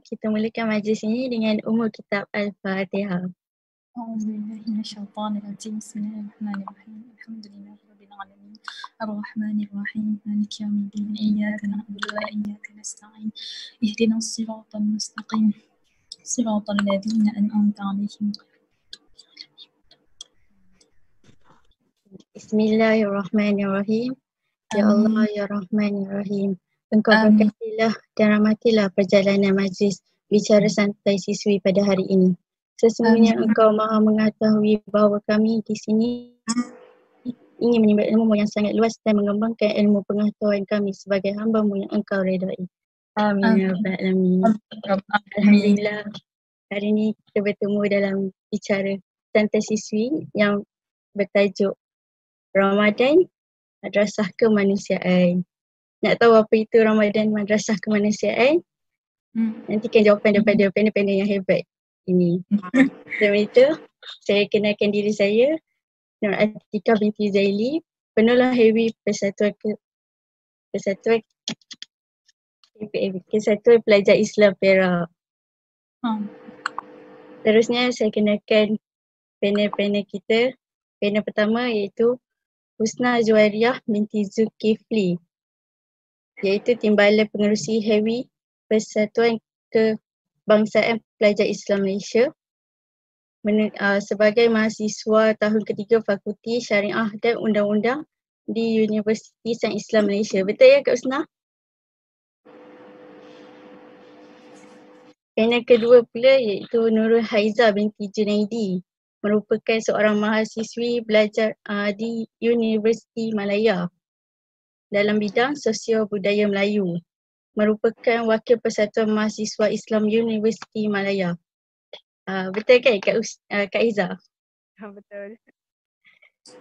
kita mulakan majlis ini dengan umul kitab Al-Fatihah. أعوذ بالله من الشيطان الرجيم بسم الله الرحمن الرحيم الحمد لله رب العالمين الرحمن الرحيم مالك يوم الدين إياك نعبد وإياك نستعين اهدنا الصراط المستقيم صراط الذين أنعمت عليهم. Bismillahirrahmanirrahim. Ya Allah, Ya Rahman, Ya Rahim. Engkau Amin. berkatilah dan rahmatilah perjalanan majlis bicara santai siswi pada hari ini. Sesungguhnya Engkau maha mengetahui bahawa kami di sini ingin menimba ilmu yang sangat luas dan mengembangkan ilmu pengetahuan kami sebagai hamba-Mu yang Engkau redai. Amin ya Rabbal Alamin. Alhamdulillah, hari ini kita bertemu dalam bicara santai siswi yang bertajuk Ramadan Madrasah Kemanusiaan. Nak tahu apa itu Ramadan Madrasah Kemanusiaan? Nantikan jawapan daripada panel-panel yang hebat ini. Sebelum itu, saya kenalkan diri saya, Nur Atika binti Zaili, penolong Hewi Persatuan Pelajar Islam Perak. Terusnya saya kenalkan panel-panel kita. Panel pertama iaitu Husna Zuhairiah binti Zulkifli, iaitu Timbalan Pengerusi Hewi Persatuan Kebangsaan Pelajar Islam Malaysia. Sebagai mahasiswa tahun ketiga Fakulti Syariah dan Undang-Undang di Universiti Sains Islam Malaysia. Betul ya Kak Husna? Panel kedua pula iaitu Nurul Haiza binti Junaidi, merupakan seorang mahasiswi belajar di Universiti Malaya dalam bidang sosio budaya Melayu, merupakan wakil Persatuan Mahasiswa Islam Universiti Malaya. Betul kan Kak Iza? Betul.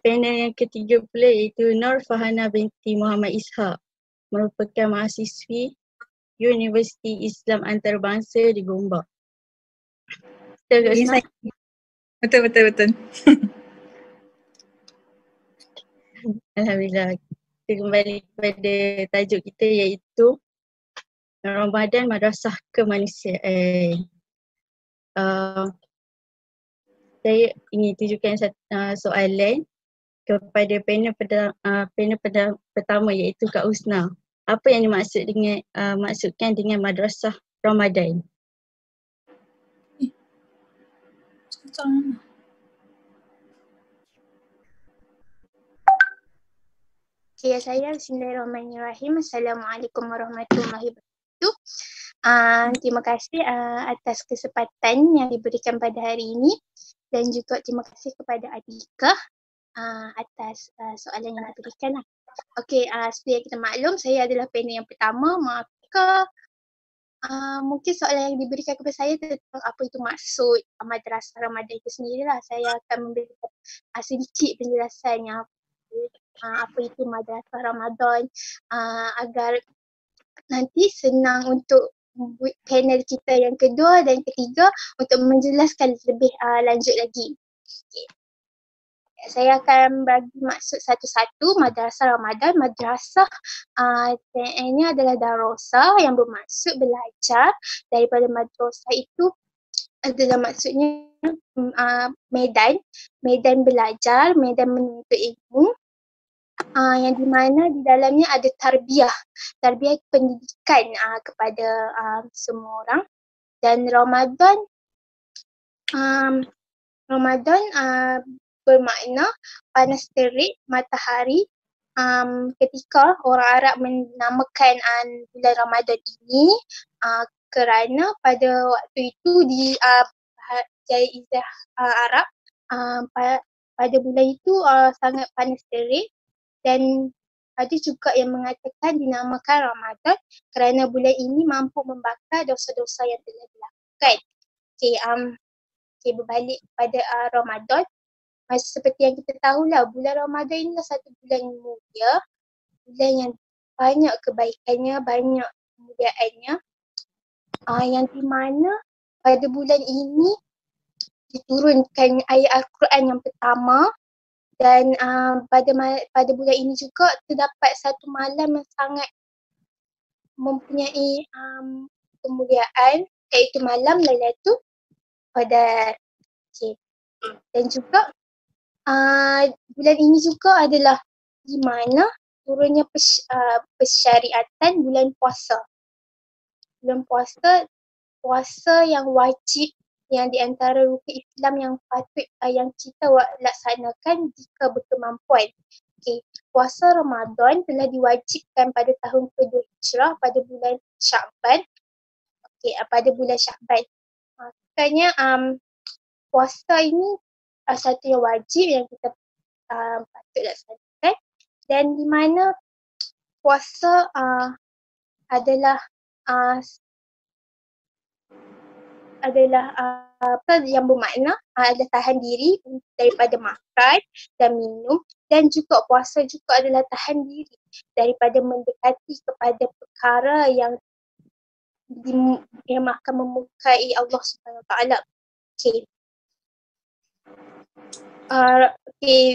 Panel yang ketiga pula iaitu Nur Fahana binti Muhammad Ishaq, merupakan mahasiswi Universiti Islam Antarabangsa di Gombak. Betul Kak Husna? Betul. Alhamdulillah. Kita kembali kepada tajuk kita iaitu Ramadan Madrasah Kemanusiaan. Saya ingin tunjukkan soalan kepada panel pertama iaitu Kak Husna. Apa yang maksudkan dengan Madrasah Ramadan? Okay, saya Bismillahirrahmanirrahim. Assalamualaikum warahmatullahi wabarakatuh. Terima kasih atas kesempatan yang diberikan pada hari ini dan juga terima kasih kepada Atika atas soalan yang diberikan. Okey, seperti yang kita maklum, saya adalah panel yang pertama, maka mungkin soalan yang diberikan kepada saya tentang apa itu maksud Madrasah Ramadan itu sendirilah. Saya akan memberikan sedikit penjelasannya apa itu Madrasah Ramadan agar nanti senang untuk panel kita yang kedua dan ketiga untuk menjelaskan lebih lanjut lagi. Okay. Saya akan bagi maksud satu-satu. Madrasah Ramadan, madrasah ini adalah darusah yang bermaksud belajar. Daripada madrasah itu adalah maksudnya medan belajar, medan menuntut ilmu. Yang di mana di dalamnya ada tarbiyah pendidikan kepada semua orang. Dan Ramadan bermakna panas terik matahari ketika orang Arab menamakan bulan Ramadan ini kerana pada waktu itu di Jaizah Arab pada bulan itu sangat panas terik. Dan ada juga yang mengatakan dinamakan Ramadan kerana bulan ini mampu membakar dosa-dosa yang telah dilakukan. Berbalik pada Ramadan, seperti yang kita tahulah, bulan Ramadan inilah satu bulan mulia, bulan yang banyak kebaikannya, banyak kemuliaannya, yang di mana pada bulan ini diturunkan ayat Al-Quran yang pertama. Dan pada bulan ini juga terdapat satu malam yang sangat mempunyai kemuliaan iaitu malam Lailatul Qadar. Okay. Dan juga bulan ini juga adalah di mana turunnya persyariatan bulan puasa. Bulan puasa yang wajib, yang di antara rukun Islam yang patut yang kita laksanakan jika berkemampuan. Okay. Puasa Ramadan telah diwajibkan pada tahun kedua Hijrah pada bulan Sya'ban. Okay, pada bulan Sya'ban. Makanya puasa ini satu yang wajib yang kita patut laksanakan, dan di mana puasa adalah apa yang bermakna adalah tahan diri daripada makan dan minum, dan juga puasa juga adalah tahan diri daripada mendekati kepada perkara yang akan memukai Allah Subhanahu Wa Taala. Okay.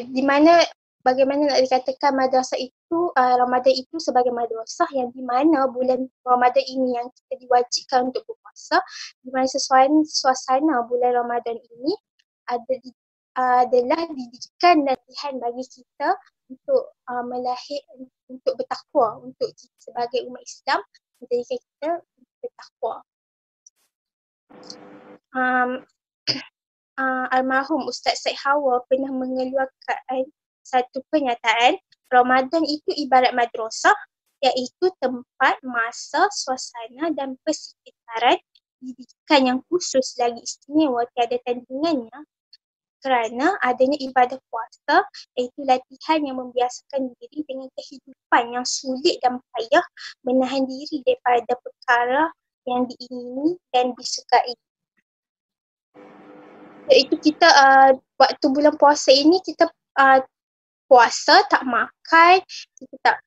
Di mana bagaimana nak dikatakan madrasah itu, Ramadan itu sebagai madrasah yang di mana bulan Ramadan ini yang kita diwajibkan untuk berpuasa, di mana suasana bulan Ramadan ini adalah didikan latihan bagi kita untuk untuk bertakwa, untuk kita sebagai umat Islam menjadikan kita bertakwa. Almarhum Ustaz Syed Hawa pernah mengeluarkan satu pernyataan, Ramadan itu ibarat madrasah, iaitu tempat, masa, suasana dan persekitaran didikan yang khusus lagi istimewa tiada tandingannya kerana adanya ibadah puasa, iaitu latihan yang membiasakan diri dengan kehidupan yang sulit dan payah, menahan diri daripada perkara yang diingini dan disukai. Iaitu kita waktu bulan puasa ini kita puasa, tak makan, kita tak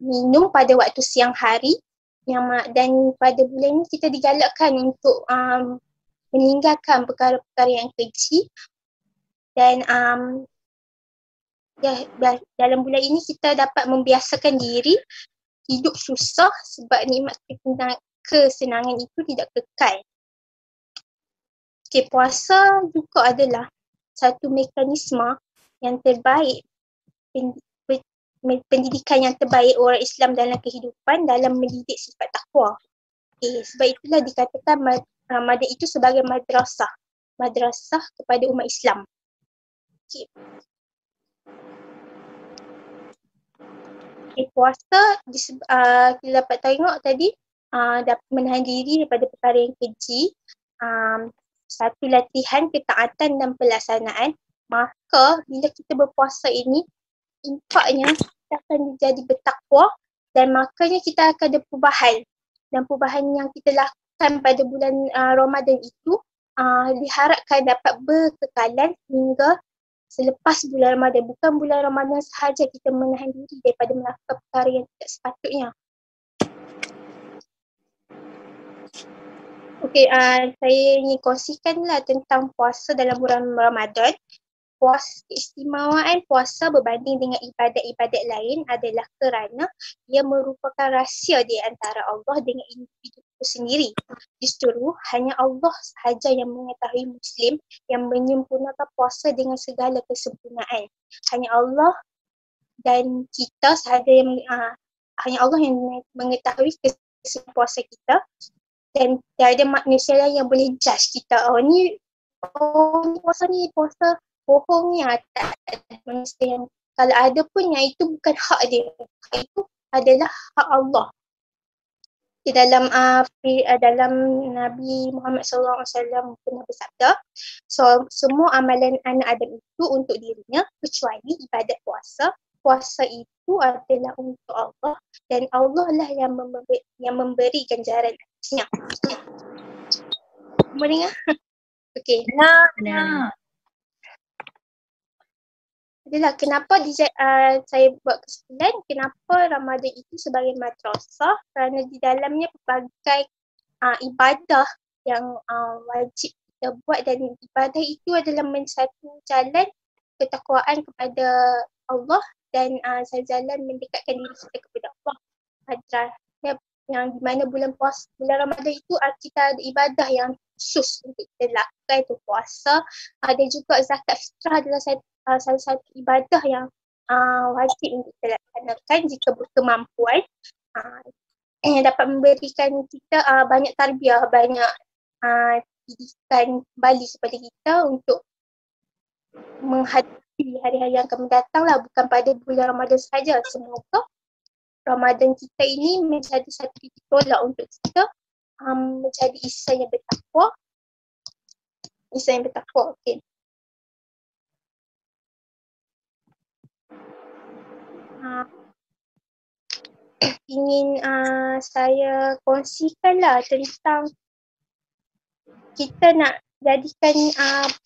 minum pada waktu siang hari, dan pada bulan ini kita digalakkan untuk meninggalkan perkara-perkara yang keji, dan dalam bulan ini kita dapat membiasakan diri hidup susah sebab nikmat kesenangan itu tidak kekal. Okay, puasa juga adalah satu mekanisme yang terbaik, pendidikan yang terbaik orang Islam dalam kehidupan dalam mendidik sifat takwa. Okay, sebab itulah dikatakan Ramadan itu sebagai madrasah kepada umat Islam. Okay. Okay, puasa kita dapat tengok tadi dapat menahan diri daripada perkara yang keji, satu latihan ketaatan dan pelaksanaan. Maka bila kita berpuasa ini, impaknya kita akan jadi bertakwa, dan makanya kita akan ada perubahan, dan perubahan yang kita lakukan pada bulan Ramadan itu diharapkan dapat berkekalan hingga selepas bulan Ramadan. Bukan bulan Ramadan sahaja kita menahan diri daripada melakukan perkara yang tidak sepatutnya. Okay, saya ingin kongsikanlah tentang puasa dalam bulan Ramadan. Keistimewaan puasa berbanding dengan ibadat-ibadat lain adalah kerana ia merupakan rahsia di antara Allah dengan individu itu sendiri. Justru hanya Allah sahaja yang mengetahui Muslim yang menyempurnakan puasa dengan segala kesempurnaan. Hanya Allah dan kita sahaja yang hanya Allah yang mengetahui kesempurnaan puasa kita. Dan tiada manusia lain yang boleh judge kita. Ni puasa bohong ni. Tak ada manusia yang, kalau ada pun yang itu bukan hak dia. Hak itu adalah hak Allah. Di dalam Nabi Muhammad SAW pernah bersabda, semua amalan anak Adam itu untuk dirinya kecuali ibadat puasa. Puasa itu adalah untuk Allah, dan Allah lah yang memberi ganjaran atasnya. Mendengar? Okey. Nah. Adalah kenapa saya buat kesimpulan kenapa Ramadan itu sebagai madrasah, kerana di dalamnya pelbagai ibadah yang wajib kita buat, dan ibadah itu adalah satu jalan ketakwaan kepada Allah dan jalan mendekatkan diri kita kepada Allah. yang di mana bulan Ramadan itu kita ada ibadah yang khusus untuk kita lakukan, itu puasa. Ada juga zakat fitrah adalah salah satu ibadah yang wajib untuk kita laksanakan jika berkemampuan, yang dapat memberikan kita banyak tarbiyah, banyak didikan kembali kepada kita untuk menghadapi hari-hari yang akan mendatang lah, bukan pada bulan Ramadan saja. Semoga Ramadan kita ini menjadi satu titik tolak untuk kita menjadi insan yang bertakwa. Insan yang bertakwa, okey. Ingin saya kongsikanlah tentang kita nak jadikan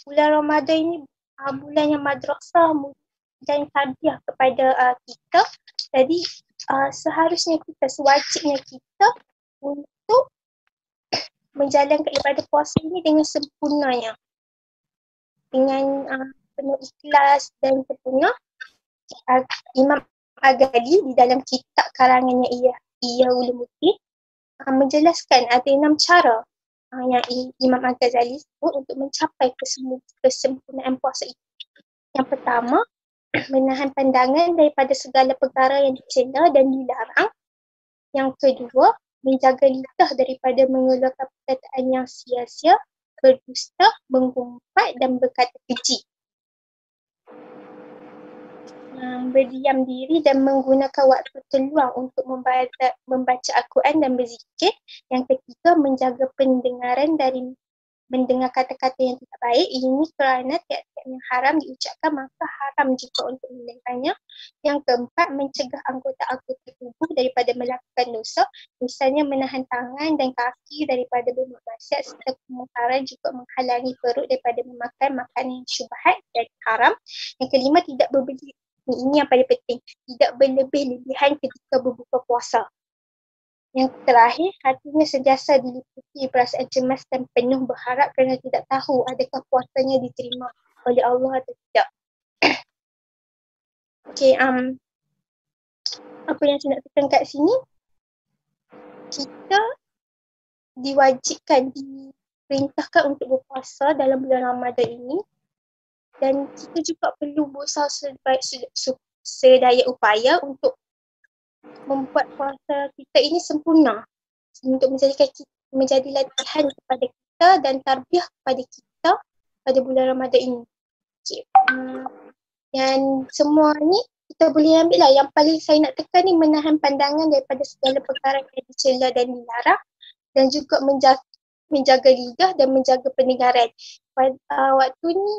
bulan Ramadan ini bulan yang madrasah dan tarbiyah kepada kita. Jadi seharusnya kita, sewajibnya kita untuk menjalankan ibadah puasa ini dengan sempurnanya, dengan penuh ikhlas dan sempurna. Imam Al-Ghazali di dalam kitab karangannya Ihya Ulumuddin menjelaskan ada 6 cara yang Imam Al-Ghazali sebut untuk mencapai kesempurnaan puasa itu. Yang pertama, menahan pandangan daripada segala perkara yang dicela dan dilarang. Yang kedua, menjaga lidah daripada mengeluarkan perkataan yang sia-sia, berdusta, mengumpat dan berkata keji. Berdiam diri dan menggunakan waktu terluang untuk membaca Al-Quran dan berzikir. Yang ketiga, menjaga pendengaran dari mendengar kata-kata yang tidak baik. Ini kerana tiap-tiap yang haram diucapkan, maka haram juga untuk mendengarnya. Yang keempat, mencegah anggota-anggota tubuh daripada melakukan dosa, misalnya menahan tangan dan kaki daripada berbuat maksiat, serta kemungkaran juga menghalangi perut daripada memakan makanan yang syubhat dan haram. Yang kelima, tidak berbeli. Ini yang paling penting, tidak berlebih-lebihan ketika berbuka puasa. Yang terakhir, hatinya sentiasa diliputi perasaan cemas dan penuh berharap kerana tidak tahu adakah puasanya diterima oleh Allah atau tidak. Okey, apa yang saya nak tekan kat sini, kita diwajibkan, diperintahkan untuk berpuasa dalam bulan Ramadan ini, dan kita juga perlu berusaha sedaya upaya untuk membuat puasa kita ini sempurna, untuk menjadi latihan kepada kita dan tarbiyah kepada kita pada bulan Ramadan ini. Okay. Dan semua ni kita boleh ambil lah. Yang paling saya nak tekan ni, menahan pandangan daripada segala perkara yang dicela dan dilarang, dan juga menjaga lidah dan menjaga pendengaran. Waktu ni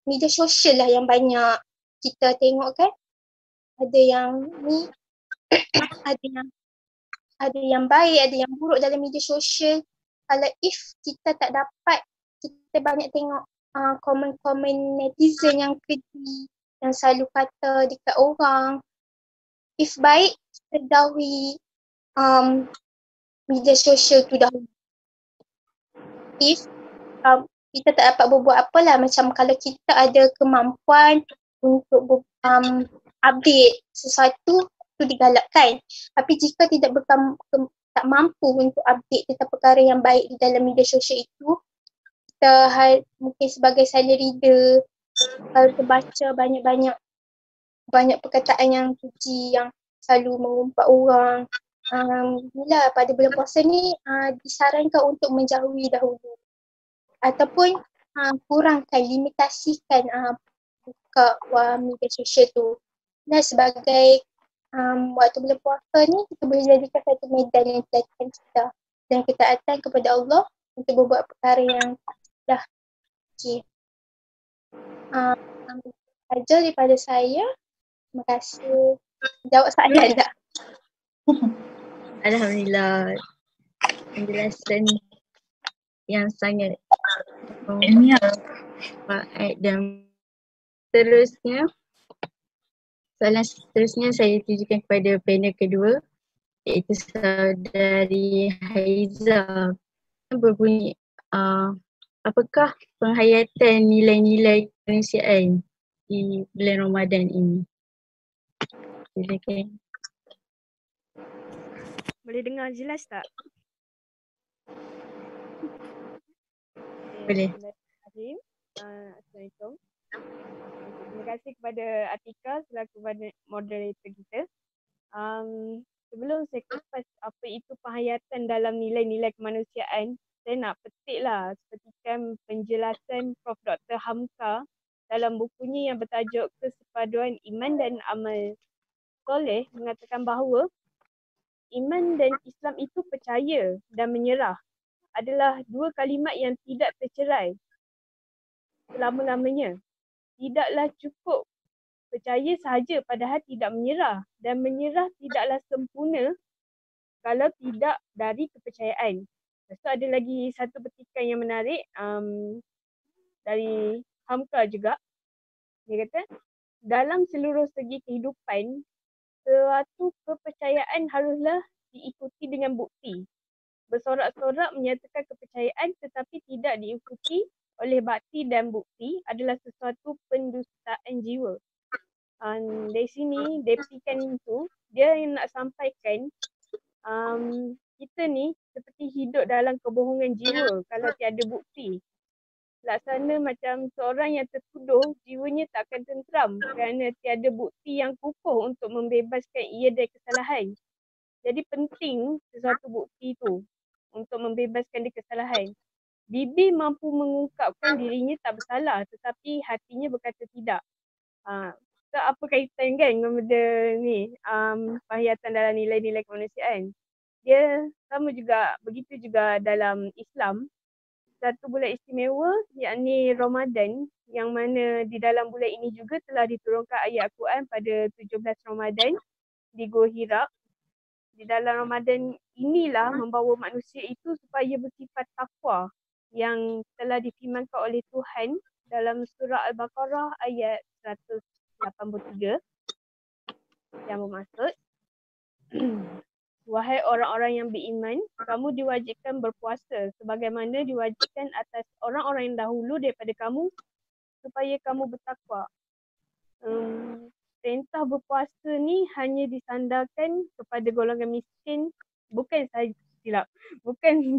media sosial lah yang banyak kita tengok kan. Ada yang ni, ada yang baik, ada yang buruk dalam media sosial. Kalau if kita tak dapat, kita banyak tengok komen-komen netizen yang keji, yang selalu kata dekat orang. If baik, kita jauhi media sosial tu dahulu. If kita tak dapat berbuat apalah, macam kalau kita ada kemampuan untuk update sesuatu, itu digalakkan. Tapi jika tak mampu untuk update tentang perkara yang baik di dalam media sosial itu, kita mungkin sebagai silent reader, kalau terbaca banyak perkataan yang keji, yang selalu mengumpat orang, inilah pada bulan puasa ni disarankan untuk menjauhi dahulu, ataupun kurangkan, limitasikan buka media sosial tu. Dan sebagai waktu bulan puasa ni, kita boleh jadikan satu medan yang dilatihkan kita dan ketaatan kepada Allah untuk berbuat perkara yang dah. Okay. Saja daripada saya. Terima kasih. Jawab soalan tak? Alhamdulillah. Penjelasan yang sangat Ilmiah. Dan seterusnya, soalan seterusnya saya tujukan kepada panel kedua, iaitu saudari Haiza. Berbunyi, apakah penghayatan nilai-nilai kemanusiaan di bulan Ramadan ini? Silakan. Boleh dengar jelas tak? Boleh. Bismillahirrahmanirrahim. Assalamualaikum. Terima kasih kepada Atika selaku moderator kita. Sebelum saya kupas apa itu penghayatan dalam nilai-nilai kemanusiaan, saya nak petiklah sepertikan penjelasan Prof. Dr. Hamka dalam bukunya yang bertajuk Kesepaduan Iman dan Amal Soleh, mengatakan bahawa iman dan Islam itu percaya dan menyerah adalah dua kalimat yang tidak tercerai selama-lamanya. Tidaklah cukup percaya sahaja padahal tidak menyerah, dan menyerah tidaklah sempurna kalau tidak dari kepercayaan. Lepas tu ada lagi satu petikan yang menarik dari Hamka juga. Dia kata, dalam seluruh segi kehidupan, suatu kepercayaan haruslah diikuti dengan bukti. Bersorak-sorak menyatakan kepercayaan tetapi tidak diikuti oleh bakti dan bukti adalah sesuatu pendustaan jiwa. Dari sini, petikan itu, dia yang nak sampaikan kita ni seperti hidup dalam kebohongan jiwa kalau tiada bukti. Laksana macam seorang yang tertuduh, jiwanya tak akan tentram kerana tiada bukti yang kukuh untuk membebaskan ia dari kesalahan. Jadi penting sesuatu bukti itu untuk membebaskan dia kesalahan. Bibir mampu mengungkapkan dirinya tak bersalah tetapi hatinya berkata tidak. So apa kaitan kan dengan benda ni, penghayatan dalam nilai-nilai kemanusiaan. Dia sama juga, begitu juga dalam Islam. Satu bulan istimewa yakni Ramadan, yang mana di dalam bulan ini juga telah diturunkan ayat Al-Quran pada 17 Ramadan di Gua Hira. Di dalam Ramadan inilah membawa manusia itu supaya bersifat takwa yang telah difirmankan oleh Tuhan dalam surah Al-Baqarah ayat 183 yang bermaksud wahai orang-orang yang beriman, kamu diwajibkan berpuasa sebagaimana diwajibkan atas orang-orang yang dahulu daripada kamu supaya kamu bertakwa. Perintah berpuasa ni hanya disandarkan kepada golongan miskin, bukan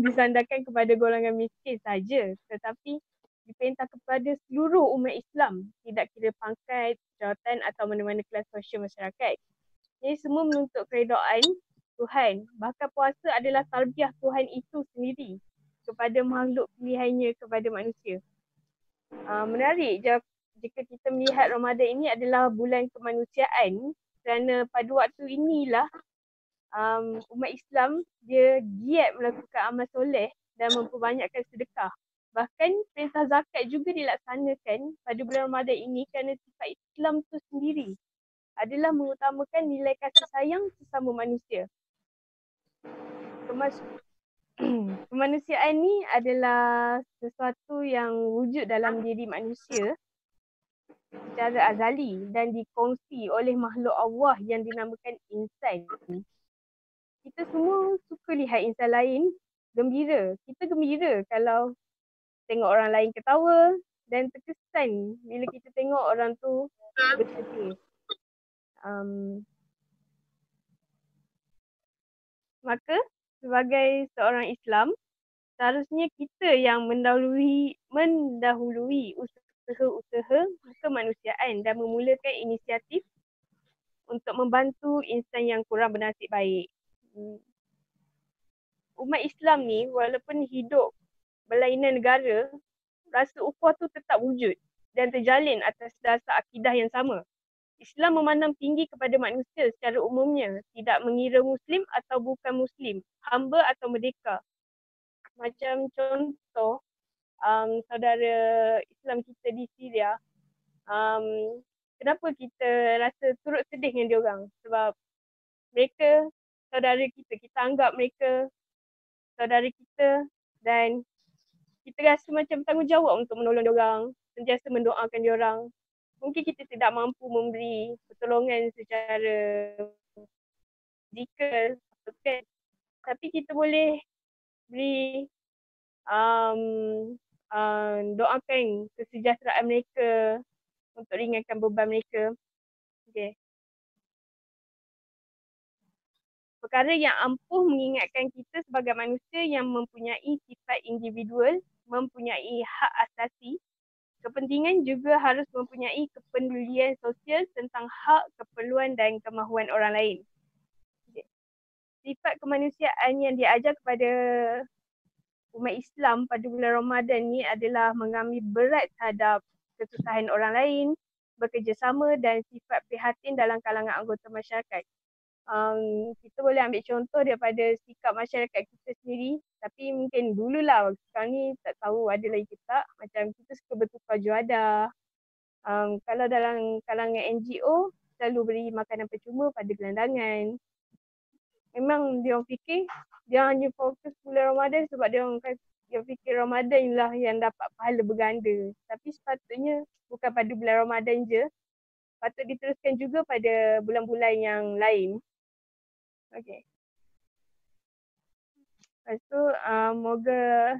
disandarkan kepada golongan miskin saja, tetapi diperintah kepada seluruh umat Islam, tidak kira pangkat, jawatan atau mana-mana kelas sosial masyarakat. Jadi semua menuntut keredaan Tuhan. Bahkan puasa adalah tarbiyah Tuhan itu sendiri kepada makhluk pilihannya kepada manusia. Menarik jika kita melihat Ramadan ini adalah bulan kemanusiaan, kerana pada waktu inilah umat Islam dia giat melakukan amal soleh dan memperbanyakkan sedekah. Bahkan perintah zakat juga dilaksanakan pada bulan Ramadan ini kerana sifat Islam itu sendiri adalah mengutamakan nilai kasih sayang sesama manusia. Kemanusiaan ni adalah sesuatu yang wujud dalam diri manusia secara azali dan dikongsi oleh makhluk Allah yang dinamakan insan. Kita semua suka lihat insan lain gembira. Kita gembira kalau tengok orang lain ketawa dan terkesan bila kita tengok orang tu bersedih. Maka sebagai seorang Islam, seharusnya kita yang mendahului usaha-usaha kemanusiaan dan memulakan inisiatif untuk membantu insan yang kurang bernasib baik. Umat Islam ni walaupun hidup berlainan negara, rasa ukhuwah tu tetap wujud dan terjalin atas dasar akidah yang sama. Islam memandang tinggi kepada manusia secara umumnya, tidak mengira Muslim atau bukan Muslim, hamba atau merdeka. Macam contoh, saudara Islam kita di Syria, kenapa kita rasa turut sedih dengan diorang? Sebab mereka saudara kita, kita anggap mereka saudara kita dan kita rasa macam tanggungjawab untuk menolong diorang, sentiasa mendoakan diorang. Mungkin kita tidak mampu memberi pertolongan secara fizikal, tapi kita boleh beri doakan kesejahteraan mereka untuk ringankan beban mereka. Okay. perkara yang ampuh mengingatkan kita sebagai manusia yang mempunyai sifat individual, mempunyai hak asasi. Kepentingan juga harus mempunyai kepedulian sosial tentang hak, keperluan dan kemahuan orang lain. Sifat kemanusiaan yang diajar kepada umat Islam pada bulan Ramadan ni adalah mengambil berat terhadap kesusahan orang lain, bekerjasama dan sifat prihatin dalam kalangan anggota masyarakat. Kita boleh ambil contoh daripada sikap masyarakat kita sendiri, tapi mungkin dululah, sekarang ni tak tahu ada lagi ke tak, macam kita suka bertukar juadah. Kalau dalam kalangan NGO, selalu beri makanan percuma pada gelandangan. Memang dia orang fikir dia hanya fokus bulan Ramadan sebab dia fikir Ramadan lah yang dapat pahala berganda. Tapi sepatutnya bukan pada bulan Ramadan je, patut diteruskan juga pada bulan-bulan yang lain. Okay. Lepas tu moga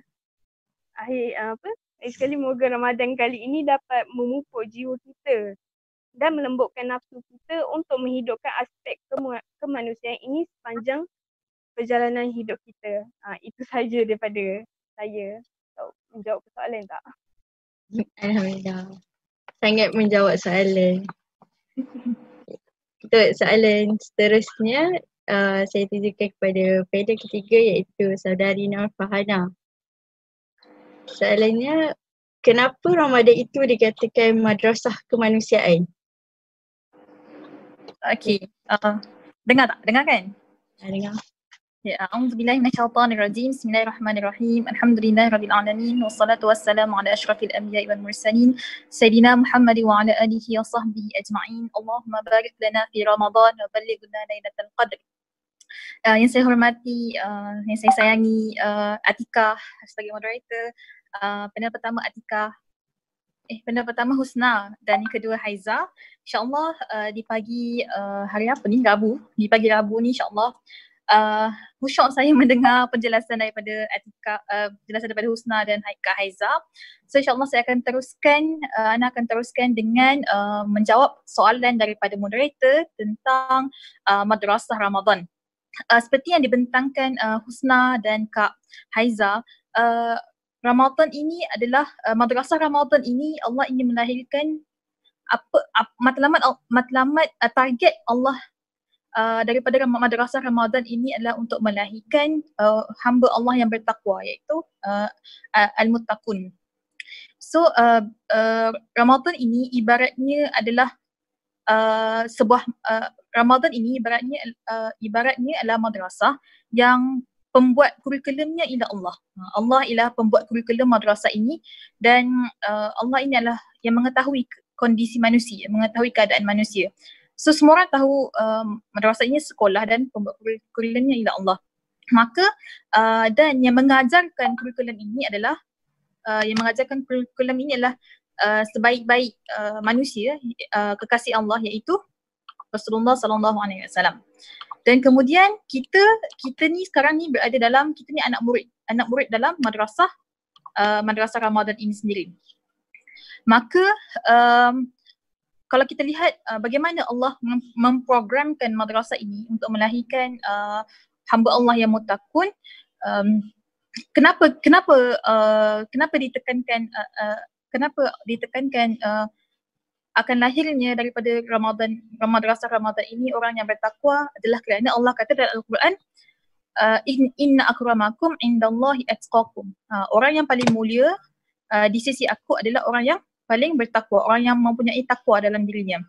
sekali moga Ramadan kali ini dapat memupuk jiwa kita dan melembutkan nafsu kita untuk menghidupkan aspek kemanusiaan ini sepanjang perjalanan hidup kita. Itu saja daripada saya. Menjawab soalan tak? Alhamdulillah. Sangat menjawab soalan. Untuk soalan seterusnya, saya tujukan kepada pedagog ketiga iaitu saudari Nur Fahana. Soalannya, kenapa Ramadan itu dikatakan madrasah kemanusiaan? Okey. Dengar tak? Dengar kan? Dengar. Ya, a'udzubillahi minasyaitonirrajim. Bismillahirrahmanirrahim. Alhamdulillahirabbil alamin wassalatu wassalamu ala asyrafil anbiya'i wal mursalin sayyidina Muhammad wa ala alihi wa sahbihi ajma'in. Allahumma barik lana fi Ramadan wa ballighna lailatul qadr. Yang saya hormati, yang saya sayangi Atikah sebagai moderator, panel pertama Atikah, panel pertama Husna dan yang kedua Haiza. InsyaAllah di pagi hari apa ni? Rabu. Di pagi Rabu ni insyaAllah khusyuk saya mendengar penjelasan daripada Atikah, penjelasan daripada Husna dan Kak Haiza. So insyaAllah saya akan teruskan, Ana akan teruskan dengan menjawab soalan daripada moderator tentang madrasah Ramadan. Seperti yang dibentangkan Husna dan Kak Haiza, Ramadan ini adalah madrasah Ramadan ini Allah ingin melahirkan matlamat target Allah daripada madrasah Ramadan ini adalah untuk melahirkan hamba Allah yang bertakwa, iaitu al-muttaqun. So Ramadan ini ibaratnya adalah Ramadan ini ibaratnya adalah madrasah yang pembuat kurikulumnya ialah Allah. Allah ialah pembuat kurikulum madrasah ini dan Allah ini adalah yang mengetahui kondisi manusia, mengetahui keadaan manusia. So semua orang tahu madrasah ini sekolah dan pembuat kurikulumnya ialah Allah. Maka dan yang mengajarkan kurikulum ini adalah sebaik-baik manusia, kekasih Allah, iaitu Rasulullah sallallahu alaihi wasallam. Dan kemudian kita ni sekarang ni berada dalam, kita ni anak murid dalam madrasah Ramadan ini sendiri. Maka kalau kita lihat bagaimana Allah memprogramkan madrasah ini untuk melahirkan hamba Allah yang muttaqun, kenapa ditekankan akan lahirnya daripada madrasah Ramadan ini orang yang bertakwa adalah kerana Allah kata dalam Al-Quran, inna akramakum indallahi atqakum. Orang yang paling mulia di sisi aku adalah orang yang paling bertakwa, orang yang mempunyai takwa dalam dirinya.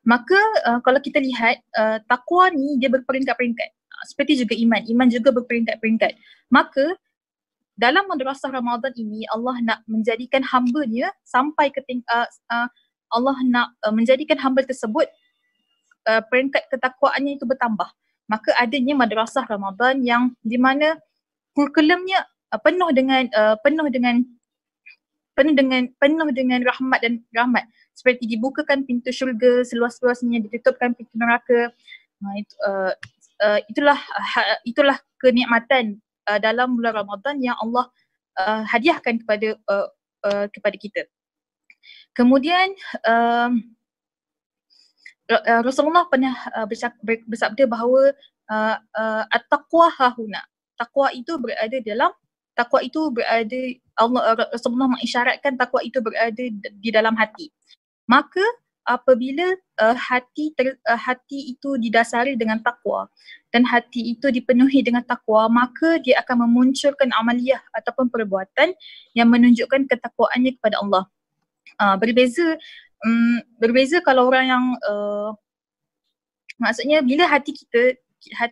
Maka kalau kita lihat takwa ni dia berperingkat-peringkat. Seperti juga iman juga berperingkat-peringkat. Maka dalam madrasah Ramadan ini Allah nak menjadikan hamba-Nya sampai ke Allah nak menjadikan hamba tersebut peringkat ketakwaannya itu bertambah. Maka adanya madrasah Ramadan yang di mana kurikulumnya penuh dengan rahmat dan rahmat. Seperti dibukakan pintu syurga seluas-luasnya, ditutupkan pintu neraka. Itulah kenikmatan dalam bulan Ramadan yang Allah hadiahkan kepada kita. Kemudian Rasulullah pernah bersabda bahawa at-taqwa hahuna. Takwa itu berada Rasulullah mengisyaratkan takwa itu berada di dalam hati. Maka apabila hati itu didasari dengan takwa dan hati itu dipenuhi dengan takwa, maka dia akan memunculkan amaliyah ataupun perbuatan yang menunjukkan ketakwaannya kepada Allah. Berbeza kalau orang yang maksudnya bila hati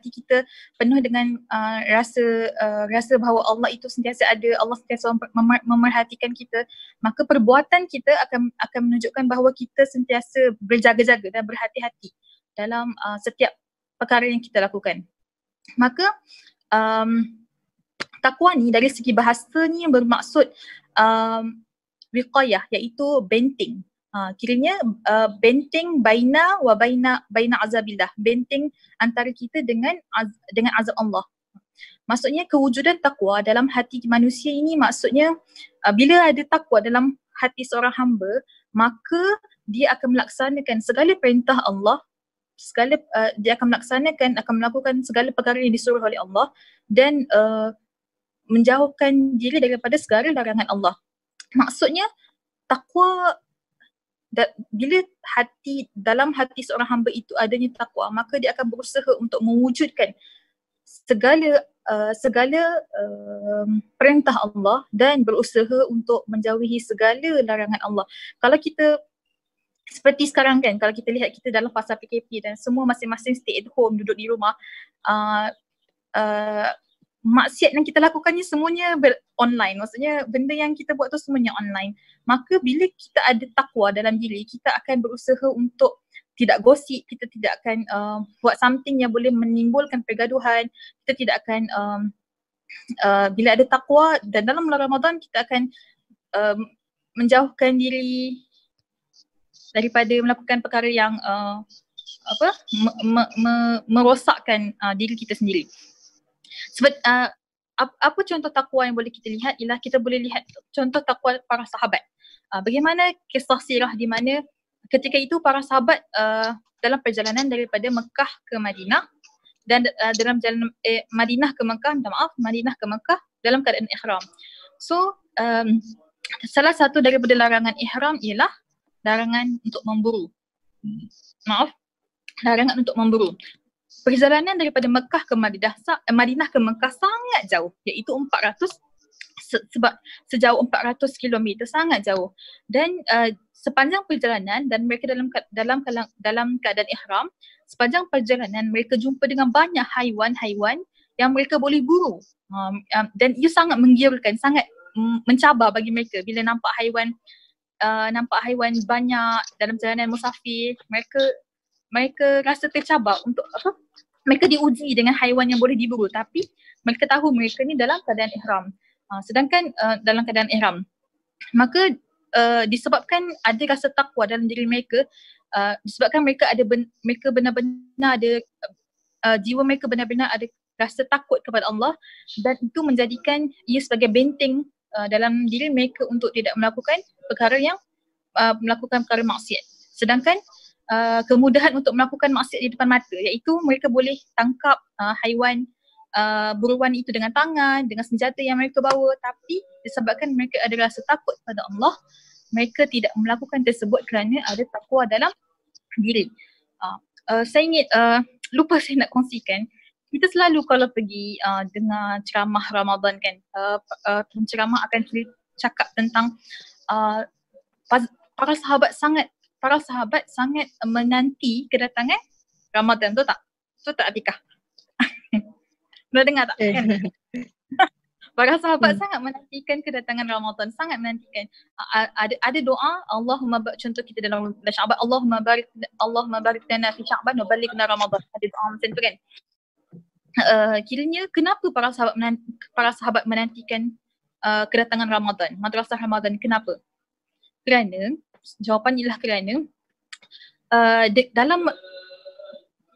kita penuh dengan rasa bahawa Allah itu sentiasa ada, Allah sentiasa memerhatikan kita, maka perbuatan kita akan menunjukkan bahawa kita sentiasa berjaga-jaga dan berhati-hati dalam setiap perkara yang kita lakukan. Maka takwa ni dari segi bahasa ni bermaksud wiqayah, iaitu benteng. Kiranya benteng baina azabillah, benteng antara kita dengan azab Allah. Maksudnya kewujudan takwa dalam hati manusia ini, maksudnya bila ada takwa dalam hati seorang hamba, maka dia akan melaksanakan segala perintah Allah, dia akan melakukan segala perkara yang disuruh oleh Allah dan menjauhkan diri daripada segala larangan Allah. Maksudnya takwa, bila dalam hati seorang hamba itu adanya takwa, maka dia akan berusaha untuk mewujudkan segala perintah Allah dan berusaha untuk menjauhi segala larangan Allah. Kalau kita seperti sekarang kan, kalau kita lihat kita dalam fasa PKP dan semua masing-masing stay at home, duduk di rumah, maksiat yang kita lakukannya semuanya online. Maksudnya benda yang kita buat tu semuanya online. Maka bila kita ada takwa dalam diri, kita akan berusaha untuk tidak gosip, kita tidak akan buat something yang boleh menimbulkan pergaduhan, kita tidak akan bila ada takwa dan dalam bulan Ramadan kita akan menjauhkan diri daripada melakukan perkara yang merosakkan diri kita sendiri. Sebab apa contoh takwa yang boleh kita lihat ialah kita boleh lihat contoh takwa para sahabat. Bagaimana kisah sirah di mana ketika itu para sahabat dalam perjalanan daripada Mekah ke Madinah dan dalam jalan Madinah ke Mekah dalam keadaan ihram. So salah satu daripada larangan ihram ialah larangan untuk memburu. Larangan untuk memburu. Perjalanan daripada Mekah ke Madinah ke Mekah sangat jauh, iaitu 400 sebab sejauh 400 km, sangat jauh. Dan sepanjang perjalanan dan mereka dalam keadaan ihram, sepanjang perjalanan mereka jumpa dengan banyak haiwan-haiwan yang mereka boleh buru. Dan ia sangat menggiurkan, sangat mencabar bagi mereka bila nampak haiwan banyak dalam perjalanan musafir. Mereka rasa tercabar untuk mereka diuji dengan haiwan yang boleh diburu, tapi mereka tahu mereka ni dalam keadaan ihram. Sedangkan dalam keadaan ihram, maka disebabkan ada rasa takwa dalam diri mereka, disebabkan mereka benar-benar ada jiwa mereka benar-benar ada rasa takut kepada Allah, dan itu menjadikan ia sebagai benteng dalam diri mereka untuk tidak melakukan perkara maksiat. Sedangkan kemudahan untuk melakukan maksiat di depan mata, iaitu mereka boleh tangkap haiwan buruan itu dengan tangan, dengan senjata yang mereka bawa, tapi disebabkan mereka ada rasa takut pada Allah, mereka tidak melakukan tersebut kerana ada takwa dalam diri. Saya ingat, lupa saya nak kongsikan, kita selalu kalau pergi dengar ceramah Ramadan kan, penceramah akan cakap tentang para sahabat sangat menanti kedatangan Ramadan, tu tak? Tu tak Atikah? Pernah dengar tak? Kan? Para sahabat sangat menantikan kedatangan Ramadan, sangat menantikan. Ada doa, Allahumma contoh kita dalam Sya'ban, Allahumma barik lana fi Sya'ban wa ballighna Ramadan. Ada doa macam tu kan? Kiranya kenapa para sahabat menantikan kedatangan Ramadan, madrasah Ramadan, kenapa? Kerana jawapan ialah kerana dalam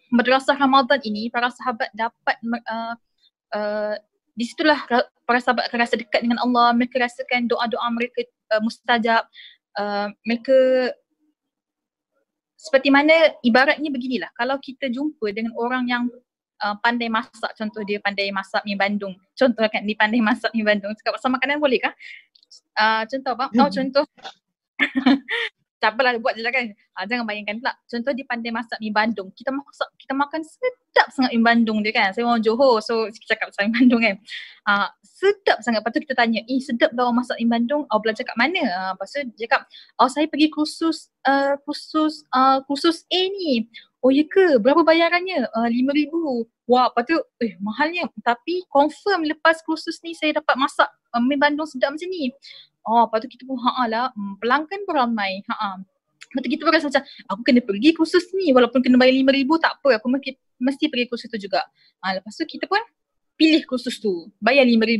madrasah Ramadan ini para sahabat dapat di situlah para sahabat akan rasa dekat dengan Allah, mereka rasakan doa-doa mereka mustajab. Mereka seperti mana ibaratnya beginilah, kalau kita jumpa dengan orang yang pandai masak, contoh dia pandai masak mi Bandung. Contoh kan dia pandai masak mi Bandung. Cakap pasal makanan boleh kah? Contoh apa? Contoh tak apalah, buat je lah kan. Jangan bayangkan pula. Contoh dia pandai masak mi Bandung. Kita makan sedap sangat mi Bandung dia kan. Saya orang Johor, so kita cakap pasal mi Bandung kan. Sedap sangat. Lepas tu kita tanya, sedap dah orang masak mi Bandung. Belajar kat mana? Lepas tu dia cakap, saya pergi kursus A ni. Oh ya ke? Berapa bayarannya? 5,000. Wah, lepas tu mahalnya. Tapi confirm lepas kursus ni saya dapat masak mi Bandung sedap macam ni. Lepas tu kita pun pelanggan pun ramai. Lepas tu kita pun rasa macam aku kena pergi kursus ni walaupun kena bayar 5,000 tak apa, aku mesti pergi kursus tu juga. Lepas tu kita pun pilih kursus tu, bayar 5,000.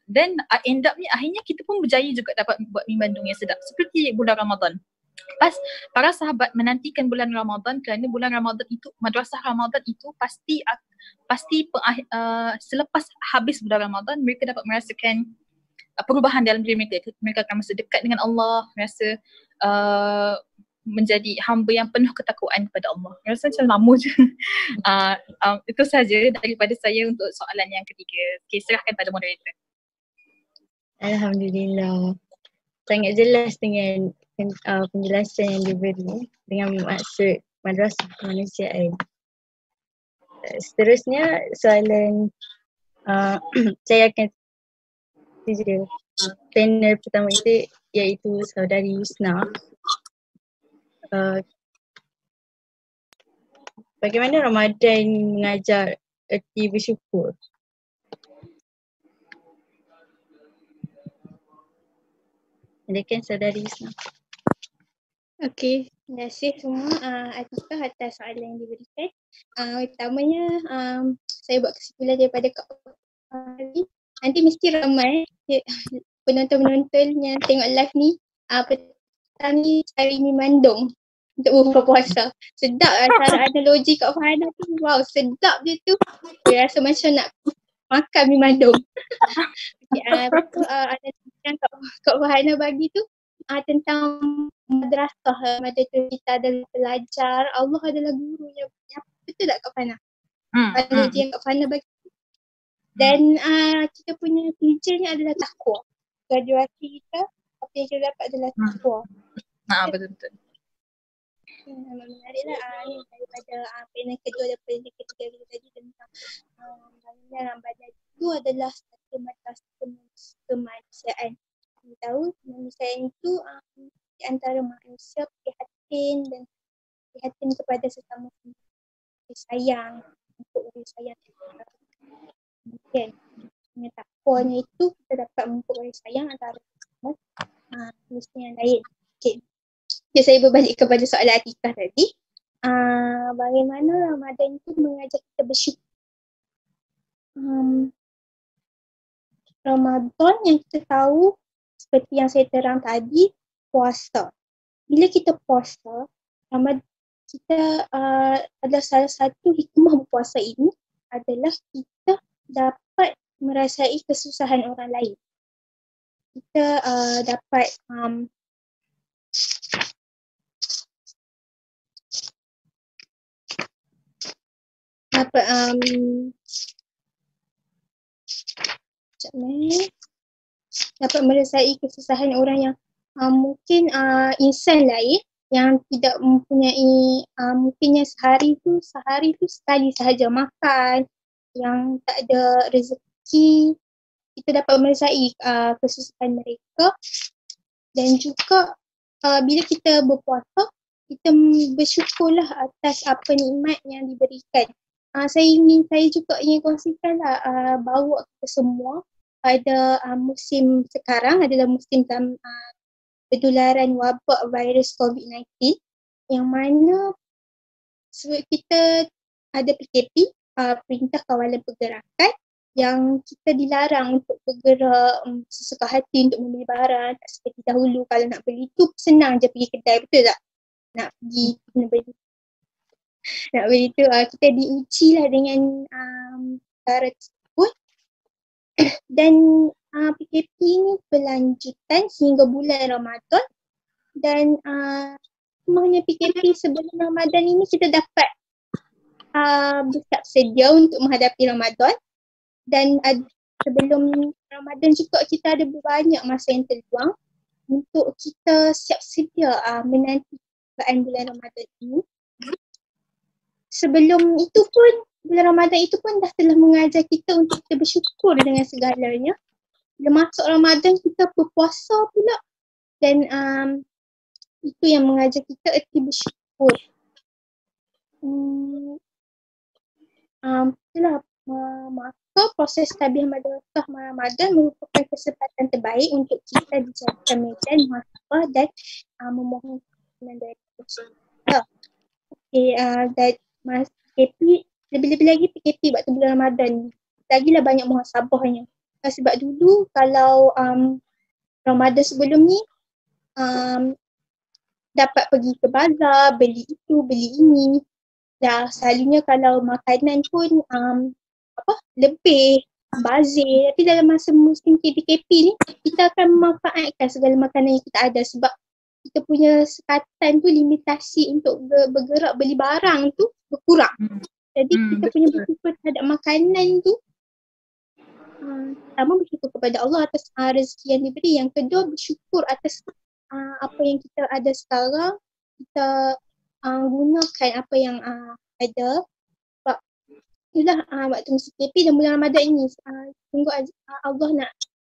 Then end up ni akhirnya kita pun berjaya juga dapat buat mi Bandung yang sedap seperti bulan Ramadan. Para sahabat menantikan bulan Ramadan kerana bulan Ramadan itu, madrasah Ramadan itu pasti selepas habis bulan Ramadan mereka dapat merasakan perubahan dalam diri mereka. Mereka akan merasa dekat dengan Allah, merasa menjadi hamba yang penuh ketakwaan kepada Allah. Rasa macam lama je. Itu saja daripada saya untuk soalan yang ketiga. Okay, serahkan pada moderator. Alhamdulillah. Sangat jelas dengan penjelasan yang diberi dengan maksud madrasah kemanusiaan. Seterusnya soalan saya akan tuju panel pertama itu iaitu saudari Yusna. Bagaimana Ramadan mengajar erti bersyukur? Silakan saudari Yusna. Okey, terima kasih semua Atikah atas soalan yang diberikan. Pertamanya saya buat kesimpulan daripada Kak Fahri. Nanti mesti ramai penonton-penonton yang tengok live ni petang ni cari mi Bandung untuk buka puasa. Sedap lah cara analogi Kak Fahana tu. Wow, sedap dia tu. Saya rasa macam nak makan mi Bandung. Betul yang Kak Fahana bagi tu tentang madrasah. Madrasah kita adalah pelajar, Allah adalah guru yang betul tak Kak Fahana? Analogi yang Kak Fahana bagi. Dan kita punya tujuannya adalah takwa. Graduasi kita, apa yang kita dapat adalah takwa. Betul-betul. Menariklah daripada panel kedua dan panel ketiga kita tadi tentang bagaimana Ramadan itu adalah satu madrasah kemanusiaan. Kita tahu kemanusiaan itu di antara manusia prihatin dan prihatin kepada sesama sayang untuk sayang. Kemudian dengan takwanya itu kita dapat memperoleh sayang antara manusia yang lain. Okay. Jadi saya berbalik kepada soalan Atikah tadi. Bagaimana Ramadan itu mengajar kita bersyukur. Ramadan yang kita tahu seperti yang saya terang tadi, puasa. Bila kita puasa, Ramadan kita adalah salah satu hikmah berpuasa ini adalah kita dapat merasai kesusahan orang lain. Kita dapat dapat merasai kesusahan orang yang mungkin insan lain yang tidak mempunyai mungkinnya sehari tu sekali sahaja makan, yang tak ada rezeki. Kita dapat merasai kesusahan mereka. Dan juga bila kita berpuasa, kita bersyukurlah atas apa nikmat yang diberikan. Saya juga ingin kongsikanlah bahawa kita semua pada musim sekarang adalah musim penularan wabak virus COVID-19 yang mana kita ada PKP, Perintah Kawalan Pergerakan, yang kita dilarang untuk bergerak sesuka hati untuk membeli barang. Tak seperti dahulu kalau nak beli tu senang je pergi kedai, betul tak? Nak pergi nak beli tu kita diuji lah dengan cara tersebut. Dan PKP ni berlanjutan hingga bulan Ramadan. Dan sebenarnya PKP sebelum Ramadan ini kita dapat bersiap sedia untuk menghadapi Ramadan. Dan sebelum Ramadan juga kita ada banyak masa yang terluang untuk kita siap sedia menanti bulan Ramadan ini. Sebelum itu pun, bulan Ramadan itu pun dah telah mengajar kita untuk kita bersyukur dengan segalanya. Bila masuk Ramadan kita berpuasa pula dan itu yang mengajar kita erti bersyukur. Itulah maka proses tabiah madrasah Ramadan merupakan kesempatan terbaik untuk kita dijadikan medan muhasabah dan memohon keampunan dari Allah. Dan PKP, lebih-lebih lagi PKP waktu bulan Ramadan, lagilah banyak muhasabahnya. Sebab dulu kalau Ramadan sebelum ni dapat pergi ke bazar, beli itu, beli ini. Dah selalunya kalau makanan pun lebih bazir. Tapi dalam masa musim PKP ni kita akan memanfaatkan segala makanan yang kita ada sebab kita punya sekatan tu, limitasi untuk bergerak beli barang tu berkurang. Jadi kita punya bersyukur terhadap makanan tu, pertama bersyukur kepada Allah atas rezeki yang diberi. Yang kedua bersyukur atas apa yang kita ada sekarang. Kita gunakan apa yang ada. Sebab itulah waktu musim PKP dan bulan Ramadan ini. Sungguh Allah nak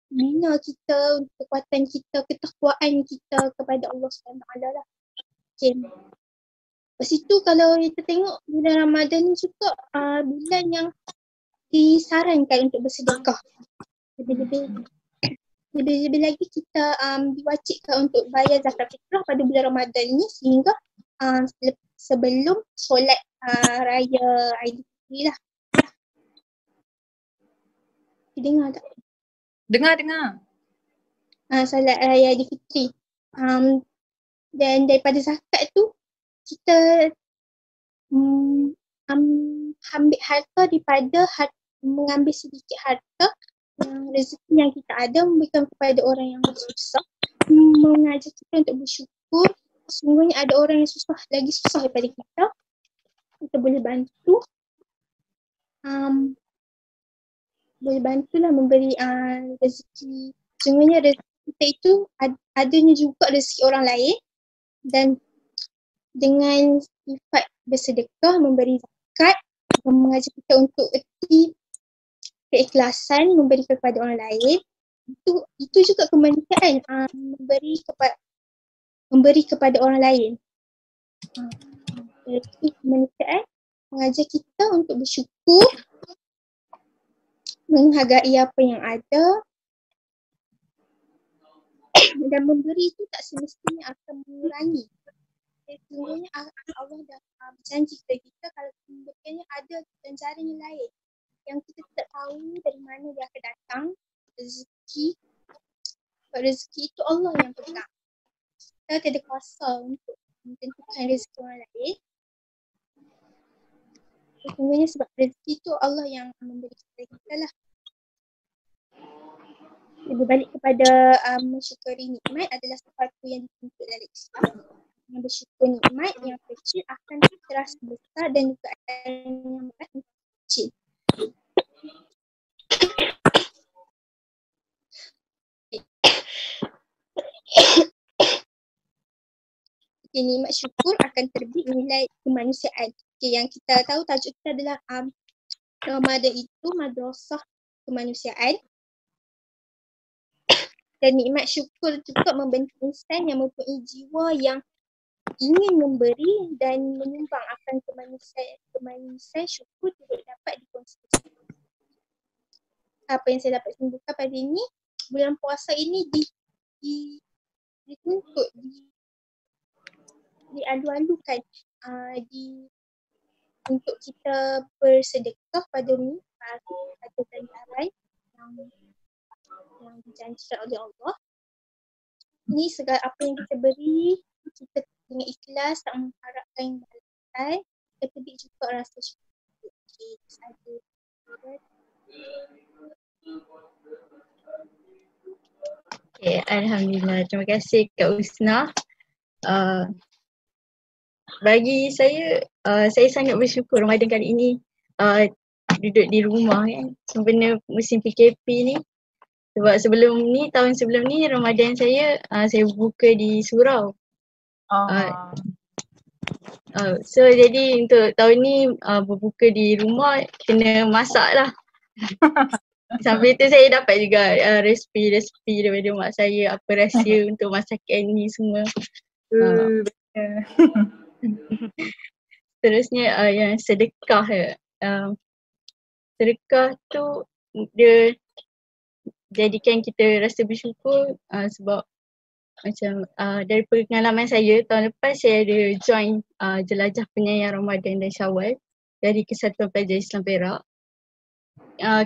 bina kita, kekuatan kita, ketakwaan kita kepada Allah SWT lah. Okay. Lepas itu kalau kita tengok bulan Ramadan ni juga bulan yang disarankan untuk bersedekah. Lebih-lebih lagi kita diwajibkan untuk bayar zakat fitrah pada bulan Ramadan ni sehingga sebelum solat raya Aidilfitri lah. Dengar tak? Dengar. Solat raya Aidilfitri. Dan daripada zakat tu kita ambil harta daripada mengambil sedikit harta yang rezeki yang kita ada memberikan kepada orang yang susah, mengajar kita untuk bersyukur. Sesungguhnya ada orang yang lagi susah daripada kita boleh bantu. Boleh bantulah memberi rezeki. Sesungguhnya rezeki kita itu adanya juga rezeki orang lain, dan dengan sifat bersedekah, memberi zakat, mengajar kita untuk erti keikhlasan memberi kepada orang lain. Itu juga kemanusiaan, memberi kepada orang lain. Itu kemanusiaan mengajar kita untuk bersyukur, menghargai apa yang ada, dan memberi itu tak semestinya akan mengurangi. Sesungguhnya Allah dah berjanji kepada kita kalau pemberiannya ada ganjaran yang lain yang kita tak tahu dari mana dia akan datang. Rezeki itu Allah yang pegang. Kita tidak kuasa untuk menentukan rezeki orang lain. Sesungguhnya sebab rezeki itu Allah yang memberi kepada kita lah. Berbalik kepada mensyukuri nikmat adalah sesuatu yang dituntut dalam Islam. Yang bersyukur nikmat yang kecil akan terasa besar dan juga yang berat kecil. Nikmat syukur akan terbit nilai kemanusiaan. Yang kita tahu tajuk kita adalah Ramadan itu madrasah kemanusiaan. Dan nikmat syukur juga membentuk insan yang mempunyai jiwa yang ingin memberi dan menyumbang akan kemanusiaan. Syukur tidak dapat dikonsumsi. Apa yang saya dapat simpulkan pada ini, bulan puasa ini dituntut, dialu-alukan untuk kita bersedekah pada ni, pada ganjaran yang dijanjikan oleh Allah. Ini segala apa yang kita beri, kita dengan ikhlas tak mengharapkan balasan, kita beri juga rasa syukur. Okay, saja. Okay, Alhamdulillah. Terima kasih Kak Usna. bagi saya sangat bersyukur Ramadan kali ini duduk di rumah kan. Sebenarnya musim PKP ni. Sebab tahun sebelum ni Ramadan saya buka di surau. So jadi untuk tahun ni berbuka di rumah kena masak lah. Sambil tu saya dapat juga resipi daripada mak saya apa rahsia untuk masakan ni semua. Terusnya yang sedekah sedekah tu dia jadikan kita rasa bersyukur sebab macam dari pengalaman saya tahun lepas saya ada join jelajah penyayang Ramadan dan Syawal dari Kesatuan Pelajar Islam Perak.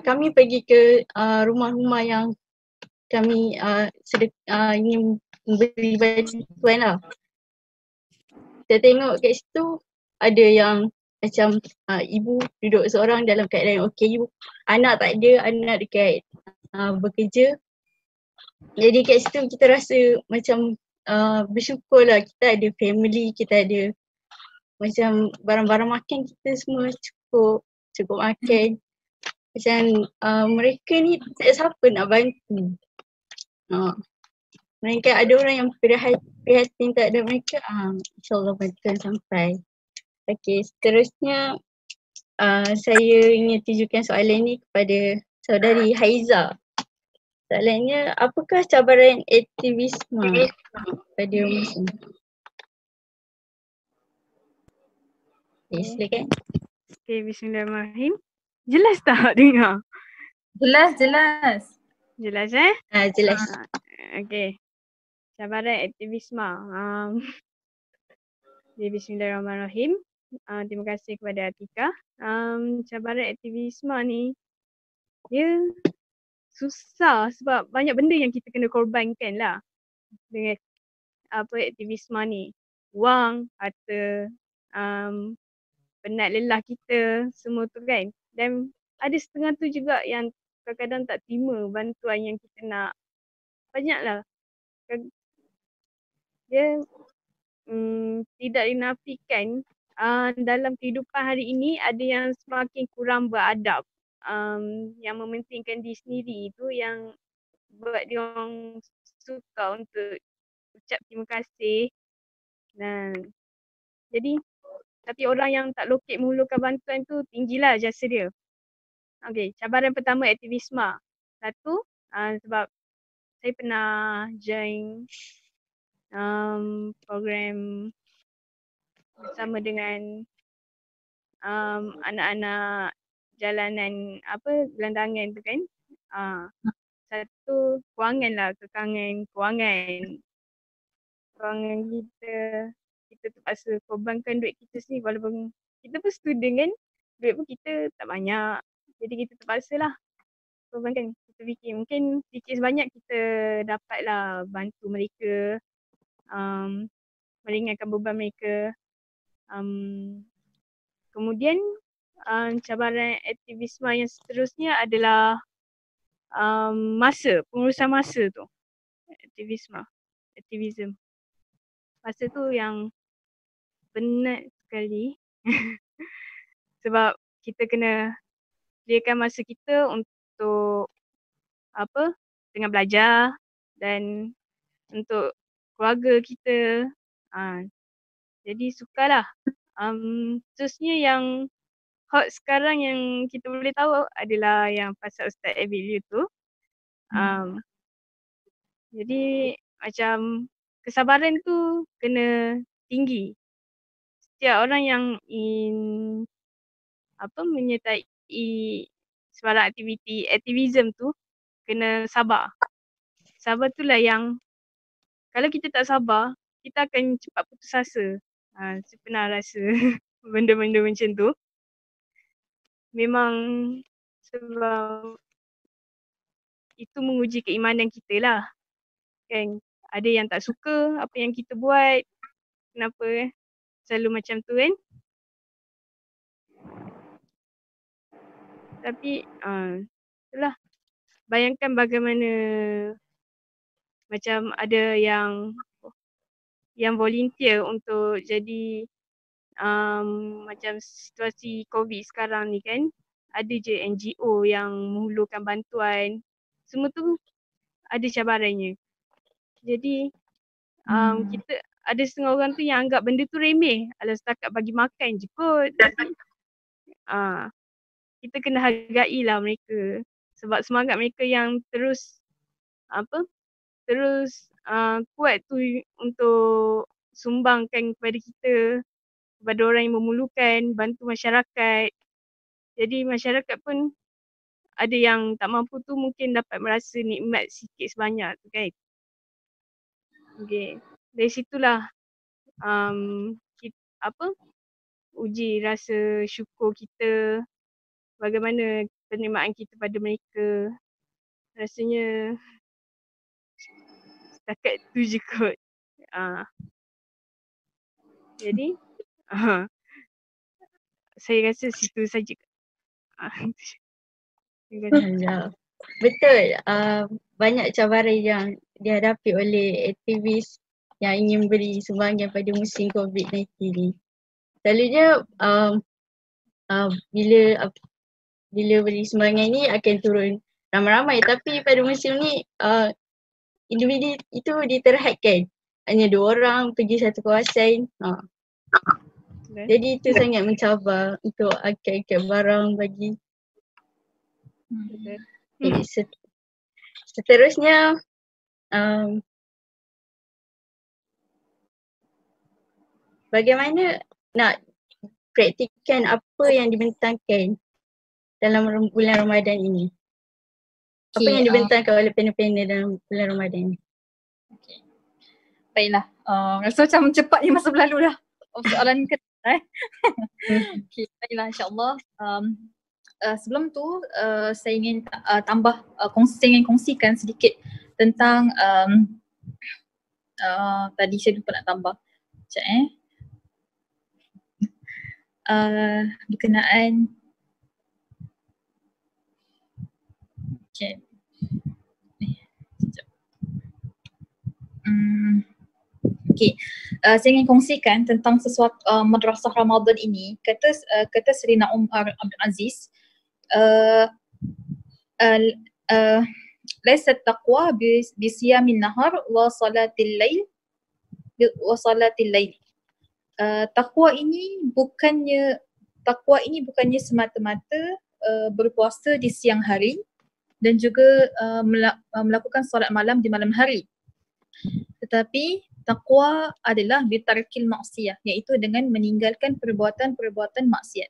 Kami pergi ke rumah-rumah yang kami ingin memberi bantuan lah. Saya tengok kat situ ada yang macam ibu duduk seorang dalam keadaan okey, anak tak ada, anak dekat bekerja. Jadi kat situ kita rasa macam bersyukur lah kita ada family, kita ada macam barang-barang makan kita semua cukup makan. Macam mereka ni tak siapa nak bantu. Mereka ada orang yang prihatin tak ada mereka, insyaAllah bantuan sampai. Okey, seterusnya saya ingin tujukan soalan ni kepada saudari Haiza. Soalannya, apakah cabaran aktivisme pada Muslim? Okay, silakan. Okay, bismillahirrahmanirrahim. Jelas tak dengar? Jelas. Jelas Jelas. Okay. Cabaran aktivisme. Bismillahirrahmanirrahim. Terima kasih kepada Atika. Cabaran aktivisme ni dia susah sebab banyak benda yang kita kena korbankan lah dengan aktivisme ni. Wang, harta, penat lelah kita, semua tu kan. Dan ada setengah tu juga yang kadang-kadang tak terima bantuan yang kita nak. Banyaklah. Dia tidak dinafikan dalam kehidupan hari ini ada yang semakin kurang beradab. Yang mementingkan diri sendiri tu yang buat dia orang suka untuk ucap terima kasih. Jadi tapi orang yang tak lokek memerlukan bantuan tu tinggilah jasa dia. Okey, cabaran pertama aktivisme. Satu, sebab saya pernah join program bersama dengan anak-anak jalanan gelandangan tu kan. Satu, kekangan kewangan kita terpaksa korbankan duit kita sendiri walaupun kita pun student kan, duit pun kita tak banyak. Jadi kita terpaksa lah korbankan. Kita fikir mungkin sikit sebanyak kita dapatlah bantu mereka, meringankan beban mereka. Kemudian cabaran aktivisme yang seterusnya adalah pengurusan masa tu. Aktivism. Masa tu yang penat sekali sebab kita kena sediakan masa kita untuk dengan belajar dan untuk keluarga kita. Jadi sukarlah. Terusnya yang hot sekarang yang kita boleh tahu adalah yang pasal Ustaz Abil tu. Jadi macam kesabaran tu kena tinggi. Setiap orang yang menyertai sebarang aktiviti aktivism tu kena sabar. Sabar tu lah yang kalau kita tak sabar, kita akan cepat putus asa. Saya pernah rasa benda-benda macam tu. Memang sebab itu menguji keimanan kita lah. Kan ada yang tak suka apa yang kita buat. Kenapa selalu macam tu kan? Tapi itulah. Bayangkan bagaimana macam ada yang volunteer untuk jadi macam situasi COVID sekarang ni kan, ada je NGO yang menghulurkan bantuan. Semua tu ada cabarannya. Jadi kita ada setengah orang tu yang anggap benda tu remeh. Alah setakat bagi makan je kot. Tapi kita kena hargailah mereka. Sebab semangat mereka yang terus kuat tu untuk sumbangkan kepada kita, kepada orang yang memerlukan, bantu masyarakat. Jadi masyarakat pun ada yang tak mampu tu mungkin dapat merasa nikmat sikit sebanyak tu kan. Okay. Dari situlah uji rasa syukur kita, bagaimana penerimaan kita pada mereka. Rasanya setakat tu je kot. Jadi saya rasa situ saja. Ya, betul. Banyak cabaran yang dihadapi oleh aktivis yang ingin beri sumbangan pada musim COVID-19 ni. Selalunya bila beri sumbangan ni akan turun ramai-ramai, tapi pada musim ni individu itu diterhadkan. Hanya 2 orang pergi satu kawasan. Jadi itu sangat mencabar untuk angkat-angkat barang bagi. Jadi seterusnya bagaimana nak praktikkan apa yang dibentangkan dalam bulan Ramadan ini? Apa yang dibentangkan oleh panel-panel dalam bulan Ramadan ini? Okay. Baiklah, rasa macam cepatnya masa berlalu dah. Soalan ke okay, baiklah insyaAllah. Sebelum tu saya ingin saya ingin kongsikan sedikit tentang tadi saya lupa nak tambah. Sekejap berkenaan okay. Okay, saya ingin kongsikan tentang sesuatu madrasah Ramadan ini. Kata Serina Umar Abdul Aziz, laisa taqwa bi siyamin nahar wa salatil lail takwa ini bukannya semata-mata berpuasa di siang hari dan juga melakukan solat malam di malam hari. Tetapi takwa adalah bitarkil maksiyah, iaitu dengan meninggalkan perbuatan-perbuatan maksiat.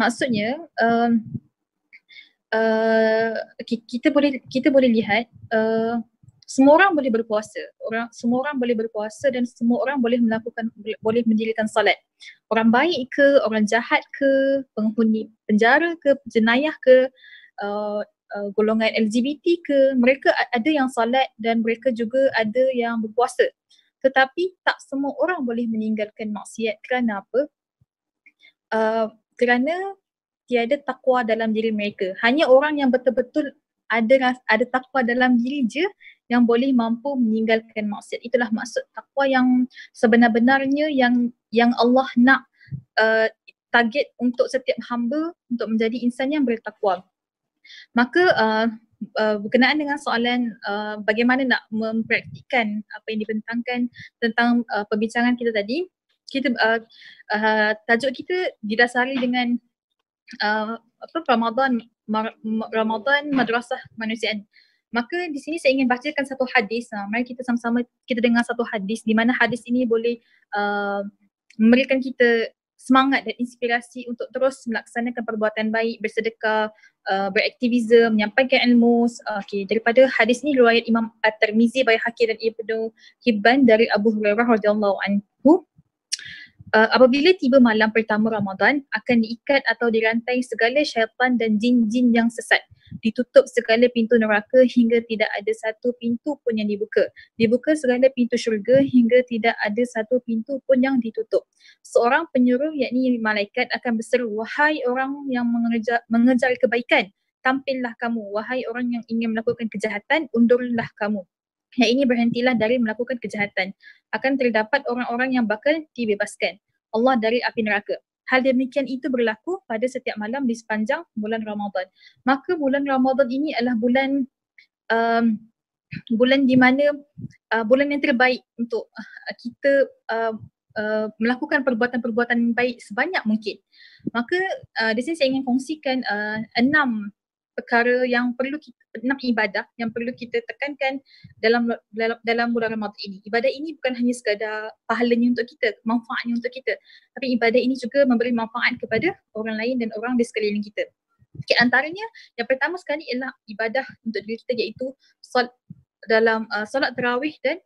Maksudnya kita boleh lihat semua orang boleh berpuasa. Semua orang boleh berpuasa dan semua orang boleh mendirikan salat. Orang baik ke, orang jahat ke, penghuni penjara ke, jenayah ke, golongan LGBT ke, mereka ada yang salat dan mereka juga ada yang berpuasa. Tetapi tak semua orang boleh meninggalkan maksiat. Kerana apa? Kerana tiada takwa dalam diri mereka. Hanya orang yang betul-betul ada takwa dalam diri je yang boleh mampu meninggalkan maksiat. Itulah maksud takwa yang sebenar-benarnya yang Allah nak target untuk setiap hamba untuk menjadi insan yang bertakwa. Maka berkenaan dengan soalan bagaimana nak mempraktikkan apa yang dibentangkan tentang perbincangan kita tadi, tajuk kita didasari dengan Ramadan Madrasah Manusiaan. Maka di sini saya ingin bacakan satu hadis. Mari kita sama-sama kita dengar satu hadis di mana hadis ini boleh memberikan kita semangat dan inspirasi untuk terus melaksanakan perbuatan baik, bersedekah, beraktivisme, menyampaikan ilmu. Daripada hadis ini riwayat Imam At-Tirmizi, Baihaqi dan Ibnu Hibban dari Abu Hurairah radhiyallahu anhu. Apabila tiba malam pertama Ramadan, akan diikat atau dirantai segala syaitan dan jin-jin yang sesat. Ditutup segala pintu neraka hingga tidak ada satu pintu pun yang dibuka. Dibuka segala pintu syurga hingga tidak ada satu pintu pun yang ditutup. Seorang penyuruh, yakni malaikat, akan berseru, "Wahai orang yang mengejar kebaikan, tampillah kamu. Wahai orang yang ingin melakukan kejahatan, undurlah kamu. Yang ini berhentilah dari melakukan kejahatan. Akan terdapat orang-orang yang bakal dibebaskan." Allah dari api neraka. Hal demikian itu berlaku pada setiap malam di sepanjang bulan Ramadan. Maka bulan Ramadan ini adalah bulan di mana bulan yang terbaik untuk kita melakukan perbuatan-perbuatan baik sebanyak mungkin. Maka di sini saya ingin kongsikan 6 perkara yang perlu kita, 6 ibadah yang perlu kita tekankan dalam bulan Ramadan ini. Ibadah ini bukan hanya sekadar pahalanya untuk kita, manfaatnya untuk kita, tapi ibadah ini juga memberi manfaat kepada orang lain dan orang di sekeliling kita. Okay, antaranya yang pertama sekali ialah ibadah untuk diri kita, iaitu solat tarawih dan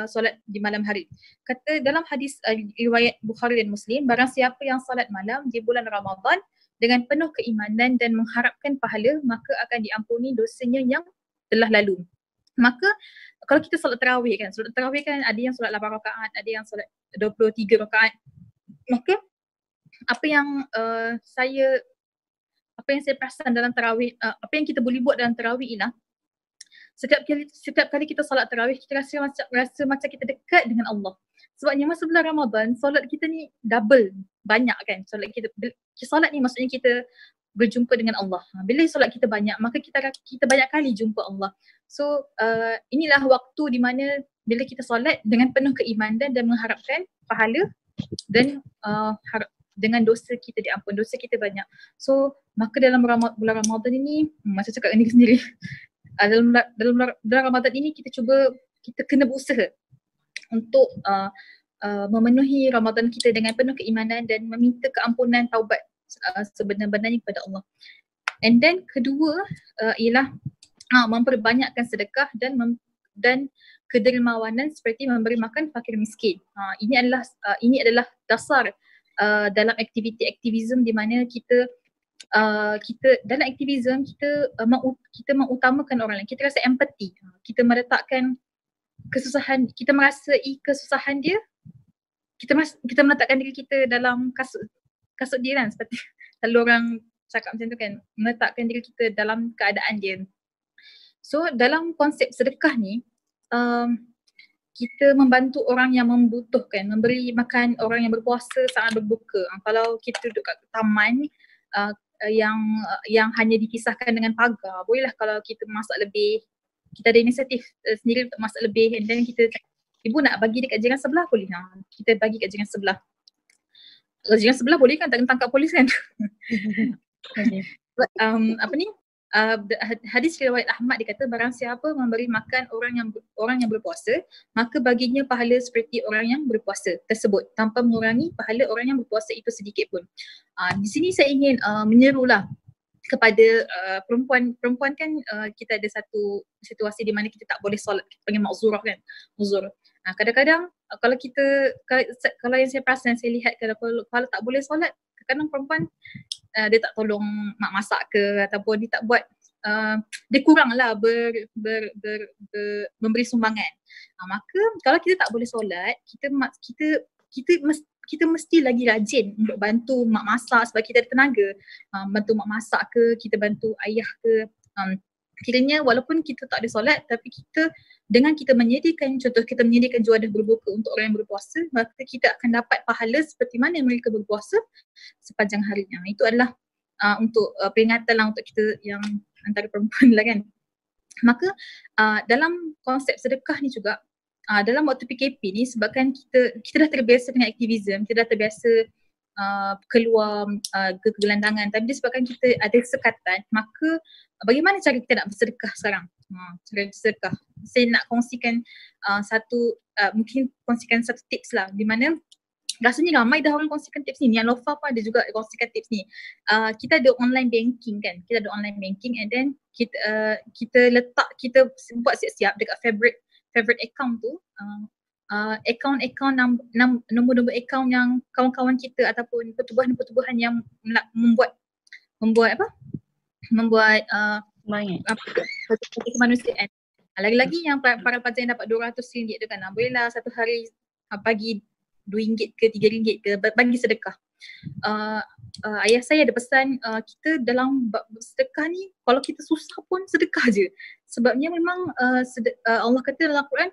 solat di malam hari. Kata dalam hadis riwayat Bukhari dan Muslim, barang siapa yang solat malam di bulan Ramadan dengan penuh keimanan dan mengharapkan pahala, maka akan diampuni dosanya yang telah lalu. Maka kalau kita solat tarawih kan ada yang solat 8 rakaat, ada yang solat 23 rakaat. Maka apa yang saya perasan dalam tarawih, apa yang kita boleh buat dalam tarawih ialah setiap kali kita solat tarawih, kita rasa macam kita dekat dengan Allah. Sebabnya masa bulan Ramadan, solat kita ni double banyak kan. Solat ni maksudnya kita berjumpa dengan Allah. Bila solat kita banyak, maka kita banyak kali jumpa Allah. So inilah waktu di mana bila kita solat dengan penuh keimanan dan mengharapkan pahala dan dengan dosa kita diampun, dosa kita banyak. So maka dalam bulan Ramadan ini, macam cakap dengan diri sendiri, dalam bulan Ramadan ini kita kena berusaha untuk memenuhi Ramadan kita dengan penuh keimanan dan meminta keampunan taubat sebenar-benarnya kepada Allah. And then kedua ialah memperbanyakkan sedekah dan kedermawanan seperti memberi makan fakir miskin. Ini adalah dasar dalam aktivism di mana kita dalam aktivism kita mengutamakan orang lain. Kita rasa empati. Kita meletakkan kesusahan, kita merasai kesusahan dia. Kita meletakkan diri kita dalam kasut dia kan, seperti kalau orang cakap macam tu kan, meletakkan diri kita dalam keadaan dia. So dalam konsep sedekah ni, kita membantu orang yang membutuhkan, memberi makan orang yang berpuasa saat berbuka. Kalau kita duduk kat taman yang hanya dipisahkan dengan pagar, bolehlah kalau kita masak lebih, kita ada inisiatif sendiri untuk masak lebih, and then kita cakap, ibu nak bagi dekat jiran sebelah, boleh. Kita bagi kat jiran sebelah. Kalau jiran sebelah boleh kan, tak kena tangkap polis kan. Hadis riwayat Ahmad dikata, barang siapa memberi makan orang yang berpuasa, maka baginya pahala seperti orang yang berpuasa tersebut tanpa mengurangi pahala orang yang berpuasa itu sedikit pun. Di sini saya ingin menyerulah kepada perempuan kan, kita ada satu situasi di mana kita tak boleh solat, kita panggil ma'zurah kan, uzur. Kadang-kadang kalau yang saya perasan, saya lihat kalau tak boleh solat, kadang perempuan dia tak tolong mak masak ke, ataupun dia tak buat, dia kuranglah memberi sumbangan. Maka kalau kita tak boleh solat, kita mesti lagi rajin untuk bantu mak masak sebab kita ada tenaga. Bantu mak masak ke, kita bantu ayah ke. Kiranya walaupun kita tak ada solat, tapi dengan kita menyediakan juadah berbuka untuk orang yang berpuasa, maka kita akan dapat pahala seperti mana mereka berpuasa sepanjang harinya. Itu adalah untuk peringatan lah untuk kita yang antara perempuan lah kan. Maka dalam konsep sedekah ni juga, dalam waktu PKP ni, sebabkan kita dah terbiasa dengan aktivism, kita dah terbiasa keluar ke gelandangan, tapi disebabkan kita ada sekatan, maka bagaimana cara kita nak bersedekah sekarang? Cara bersedekah, saya nak kongsikan mungkin kongsikan satu tips lah, di mana rasanya ramai dah orang kongsikan tips ni. Yang Lofa pun ada juga kongsikan tips ni. Kita ada online banking kan, and then kita buat siap-siap dekat favorite account tu, account nombor-nombor account yang kawan-kawan kita ataupun pertubuhan-pertubuhan yang membuat kemanusiaan. Lagi-lagi yang para pelajar yang dapat RM200 tu kan, bolehlah satu hari bagi RM2 ke RM3 ke, bagi sedekah. Ayah saya ada pesan, kita dalam sedekah ni, kalau kita susah pun sedekah je. Sebabnya memang Allah kata dalam Al-Quran,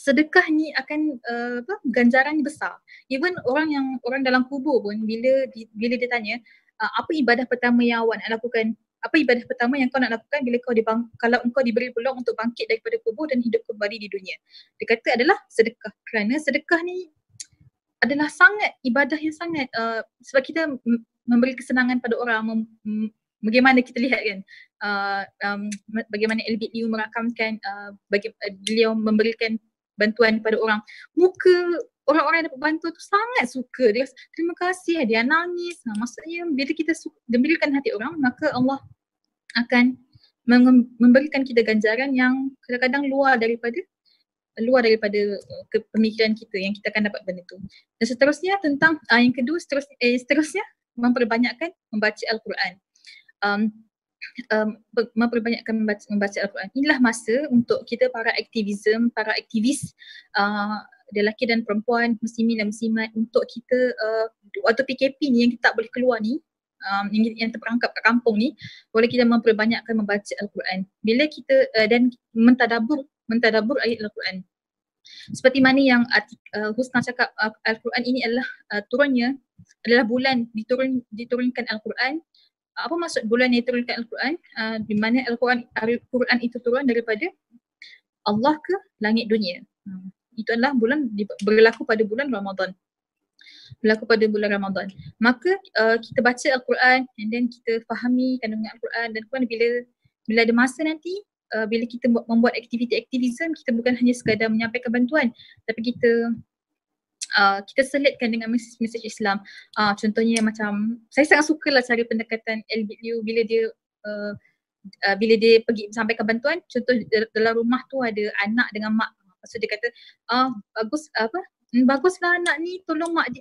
sedekah ni akan ganjaran besar. Even orang dalam kubur pun bila dia tanya apa ibadah pertama yang awak nak lakukan, apa ibadah pertama yang kau nak lakukan bila kalau engkau diberi peluang untuk bangkit daripada kubur dan hidup kembali di dunia, dia kata adalah sedekah. Kerana sedekah ni adalah sangat ibadah yang sangat sebab kita memberi kesenangan pada orang, bagaimana kita lihat kan bagaimana Albert Liu merakamkan beliau memberikan bantuan kepada orang, muka orang-orang yang dapat bantuan tu sangat suka, dia terima kasih, dia nangis. Maksudnya bila kita gembirakan hati orang, maka Allah akan memberikan kita ganjaran yang kadang-kadang luar daripada pemikiran kita, yang kita akan dapat benda tu. Dan seterusnya tentang yang kedua, seterusnya memperbanyakkan membaca Al-Quran. Memperbanyakkan membaca Al-Quran. Inilah masa untuk kita para aktivis lelaki dan perempuan, muslimin dan muslimat, untuk kita waktu PKP ni yang kita tak boleh keluar ni, yang terperangkap kat kampung ni, boleh kita memperbanyakkan membaca Al-Quran. Bila kita dan mentadabbur ayat Al-Quran. Seperti mana yang Husna cakap, Al-Quran ini adalah bulan diturunkan Al-Quran. Apa maksud bulan yang diturunkan Al-Quran? Di mana Al-Quran itu turun daripada Allah ke langit dunia. Itu adalah berlaku pada bulan Ramadan. Maka kita baca Al-Quran and then kita fahami kandungan Al-Quran, dan kemudian bila ada masa nanti, bila kita membuat aktiviti-aktivism, kita bukan hanya sekadar menyampaikan bantuan, tapi kita selitkan dengan mesej Islam. Contohnya macam, saya sangat sukalah cara pendekatan Albert Liu bila dia pergi sampaikan bantuan. Contoh dalam rumah tu ada anak dengan mak. Lepas tu dia kata, baguslah anak ni, tolong mak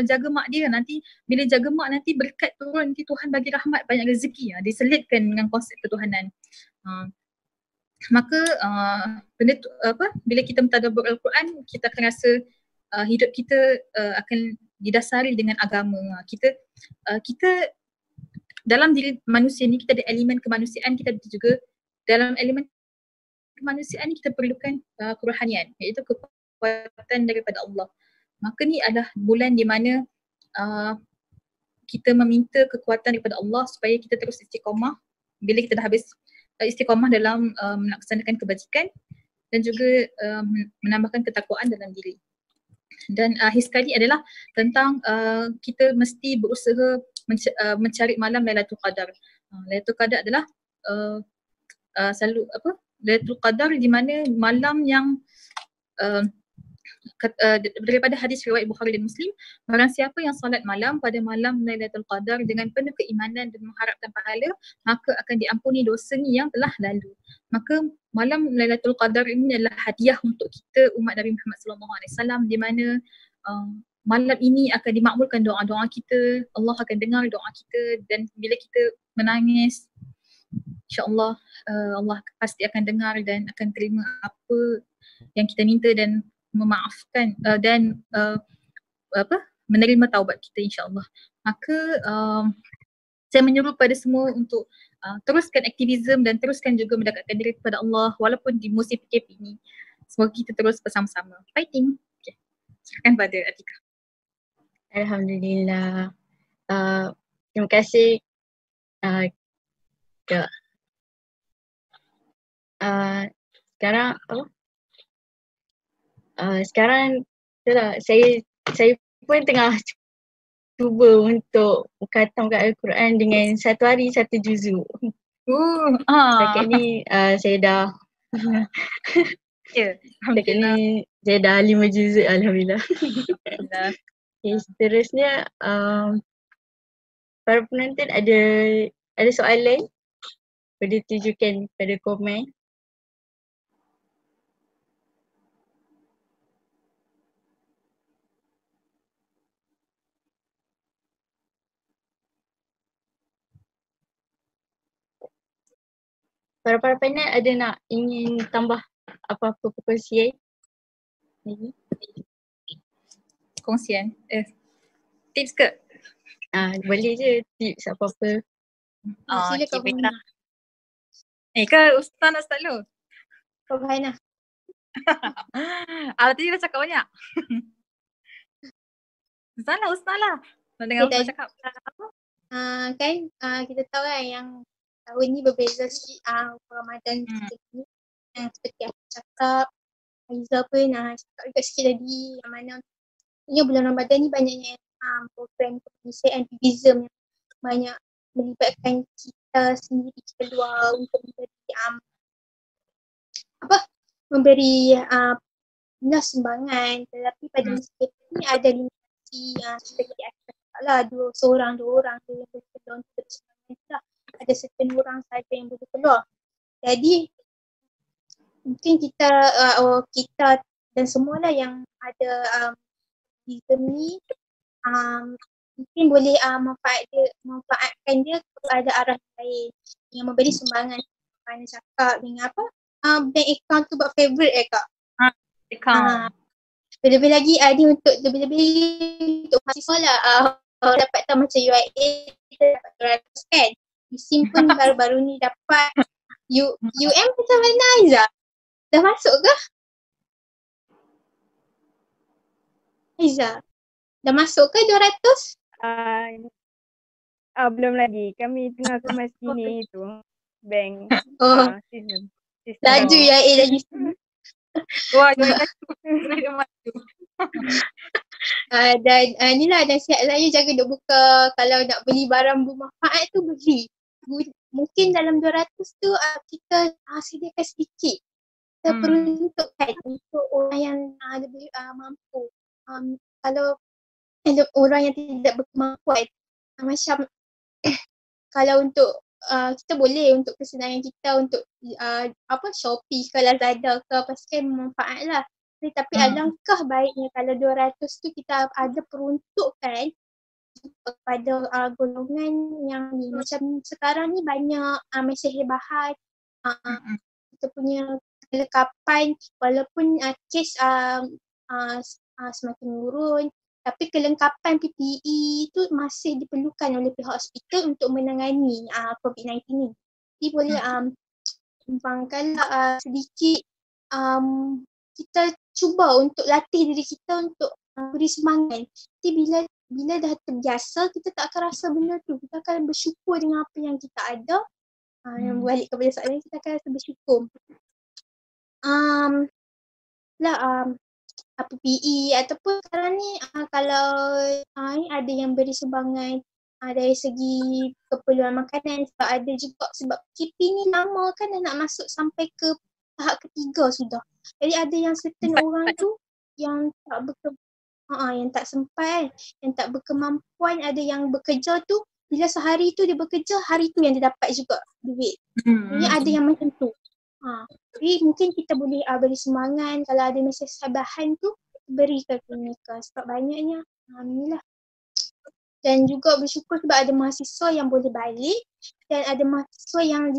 jaga mak dia, nanti bila jaga mak nanti berkat turun, nanti Tuhan bagi rahmat, banyak rezeki. Dia selitkan dengan konsep ketuhanan. Maka benda tu, bila kita mentadabbur Al-Quran, kita akan rasa hidup kita akan didasari dengan agama. Kita dalam diri manusia ni kita ada elemen kemanusiaan, kita ada juga dalam elemen kemanusiaan ni kita perlukan kerohanian, iaitu kekuatan daripada Allah. Maka ni adalah bulan di mana kita meminta kekuatan daripada Allah supaya kita terus istiqamah. Bila kita dah habis istiqamah dalam melaksanakan kebajikan dan juga menambahkan ketakwaan dalam diri. Dan akhir sekali adalah tentang kita mesti berusaha mencari malam Lailatul Qadar. Lailatul Qadar adalah Lailatul Qadar di mana malam yang daripada hadis riwayat Bukhari dan Muslim, barang siapa yang solat malam pada malam Lailatul Qadar dengan penuh keimanan dan mengharapkan pahala, maka akan diampuni dosanya yang telah lalu. Maka malam Lailatul Qadar ini adalah hadiah untuk kita umat Nabi Muhammad SAW, di mana malam ini akan dimakbulkan doa-doa kita, Allah akan dengar doa kita, dan bila kita menangis, insya-Allah Allah pasti akan dengar dan akan terima apa yang kita minta dan memaafkan dan menerima taubat kita, insya-Allah. Maka saya menyuruh pada semua untuk teruskan aktivism dan teruskan juga mendekatkan diri kepada Allah walaupun di musim PKP ini. Semoga kita terus bersama-sama fighting. Okay. Silakan pada Atika. Alhamdulillah. Terima kasih Kak. Sekarang saya pun tengah cuba untuk khatamkan Al-Quran dengan satu hari satu juzuk. Setakat ni saya dah setakat ni saya dah 5 juzuk, Alhamdulillah. Okay, seterusnya para penonton ada soalan, boleh tunjukkan pada komen. Para panel ada ingin tambah apa-apa perkongsian lagi? Kongsian? Tips ke? Boleh je tips apa-apa. Silakan Kak Hana. Kan Ustaz nak start dulu? Kak Hana. Tadi dah cakap banyak. Ustaz lah. Nak dengar Ustaz cakap. Kan kita tahu kan yang tahun ni berbeza sikit Ramadan kita ni. Seperti aku cakap, Aiza pun cakap juga sikit tadi yang mana bulan Ramadan ni banyaknya program kemanusiaan aktivism yang banyak melibatkan kita sendiri keluar untuk memberi sumbangan, tetapi pada masa ni ada limitasi seperti seorang dua orang yang boleh keluar untuk bersumbangan lah. Ada certain orang saja yang boleh keluar. Jadi mungkin kita dan semualah yang ada aktivism ni mungkin boleh manfaatkan dia kepada arah lain yang memberi sumbangan. Mana cakap dengan bank account tu buat favourite Kak? Account. Lebih-lebih lagi ni untuk untuk mahasiswa lah. Dapat tahu macam UIA kita dapat 200 kan. Musim pun baru-baru ni dapat UM macam mana Aiza? Dah masuk ke? Aiza, dah masuk ke 200? Belum lagi. Kami tengah kemas sini tu. Bank. Sistem. Laju UIA lagi. Wah, dia maju. Dan inilah nasihat saya, jaga duk buka. Kalau nak beli barang bermanfaat tu beli. Mungkin dalam 200 tu kita sediakan sedikit. Kita peruntukkan untuk orang yang lebih mampu. Kalau orang yang tidak berkemampuan, macam kalau untuk kita boleh untuk kesenangan kita untuk Shopee ke Lazada ke apa sekali bermanfaat lah. Tapi alangkah baiknya kalau 200 tu kita ada peruntukkan kepada golongan yang ni. Macam sekarang ni banyak mesej bahan, kita punya kelengkapan walaupun kes semakin menurun, tapi kelengkapan PPE tu masih diperlukan oleh pihak hospital untuk menangani COVID-19 ni. Jadi boleh umpamkan sedikit kita cuba untuk latih diri kita untuk beri semangat. Jadi bila dah terbiasa, kita tak akan rasa benda tu. Kita akan bersyukur dengan apa yang kita ada. Balik kepada soalan, kita akan rasa bersyukur. PPE ataupun sekarang ni kalau ada yang beri sumbangan dari segi keperluan makanan, sebab ada juga sebab KP ni lama kan dah nak masuk sampai ke tahap ketiga sudah. Jadi ada yang certain orang tu yang tak sempat, yang tak berkemampuan, ada yang bekerja tu bila sehari tu dia bekerja, hari tu yang dia dapat juga duit. Jadi ada yang macam tu. Jadi mungkin kita boleh beri semangat kalau ada mesej sabahan tu berikan ke mereka sebab banyaknya inilah. Dan juga bersyukur sebab ada mahasiswa yang boleh balik dan ada mahasiswa yang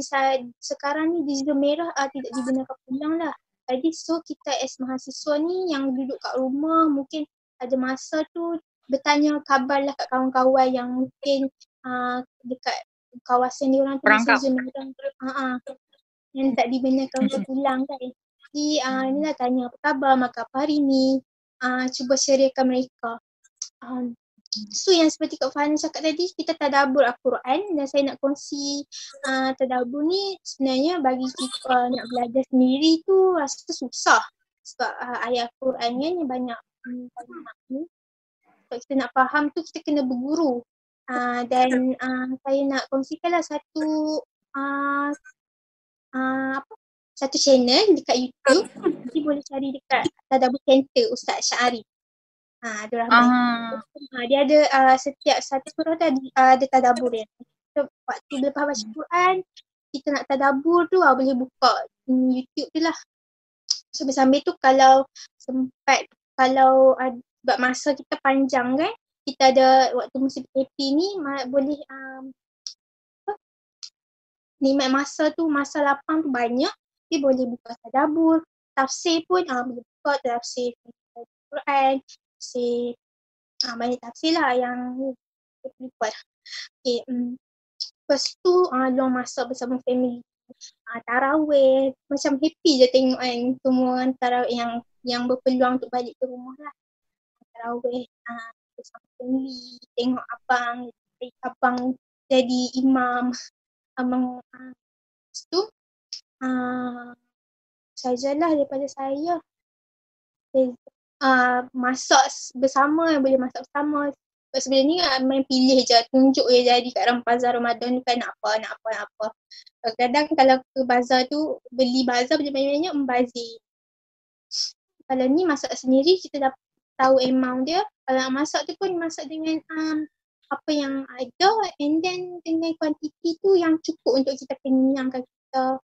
sekarang ni di zon merah tidak dibenarkan pulang lah. Jadi kita as mahasiswa ni yang duduk kat rumah mungkin ada masa tu bertanya khabar lah kat kawan-kawan yang mungkin dekat kawasan dia orang tu masih zon merah. Yang tak dibenarkan untuk pulang kan. Jadi inilah tanya apa khabar, makan apa hari ni, cuba syariahkan mereka. So yang seperti Kak Fahana cakap tadi, kita tadabbur Al-Quran dan saya nak kongsi tadabbur ni sebenarnya bagi kita nak belajar sendiri tu rasa susah. Sebab ayat Al-Quran ni banyak makna. Sebab kita nak faham tu kita kena berguru. Dan saya nak kongsikanlah satu channel dekat YouTube. Nanti boleh cari dekat Tadabbur Center Ustaz Syarif. Abdul Rahman. Dia ada setiap satu surah tu ada tadabbur dia. So, waktu lepas baca Quran, kita nak tadabbur tu boleh buka YouTube tu lah. Sambil-sambil tu kalau sempat, kalau sebab masa kita panjang kan, kita ada waktu musim PKP ni boleh nikmat masa tu, masa lapang tu banyak, dia boleh buka tadabbur, tafsir pun boleh buka tafsir Quran, tafsir banyak tafsir lah yang lupa dah. Okay, lepas tu long masa bersama family, tarawih, macam happy je tengok kan semua tarawih yang yang berpeluang untuk balik ke rumah lah. Tarawih bersama family, tengok abang jadi imam, abang lepas tu sajalah daripada saya. Masak bersama, boleh masak bersama. Sebab sebelum ni main pilih je, tunjuk je jadi kat dalam bazar Ramadan kan nak apa. Kadang-kadang kalau ke bazar tu, beli bazar banyak-banyak membazir. Kalau ni masak sendiri, kita dah tahu amount dia. Kalau nak masak tu pun masak dengan apa yang ada, and then dengan kuantiti tu yang cukup untuk kita kenyangkan kita.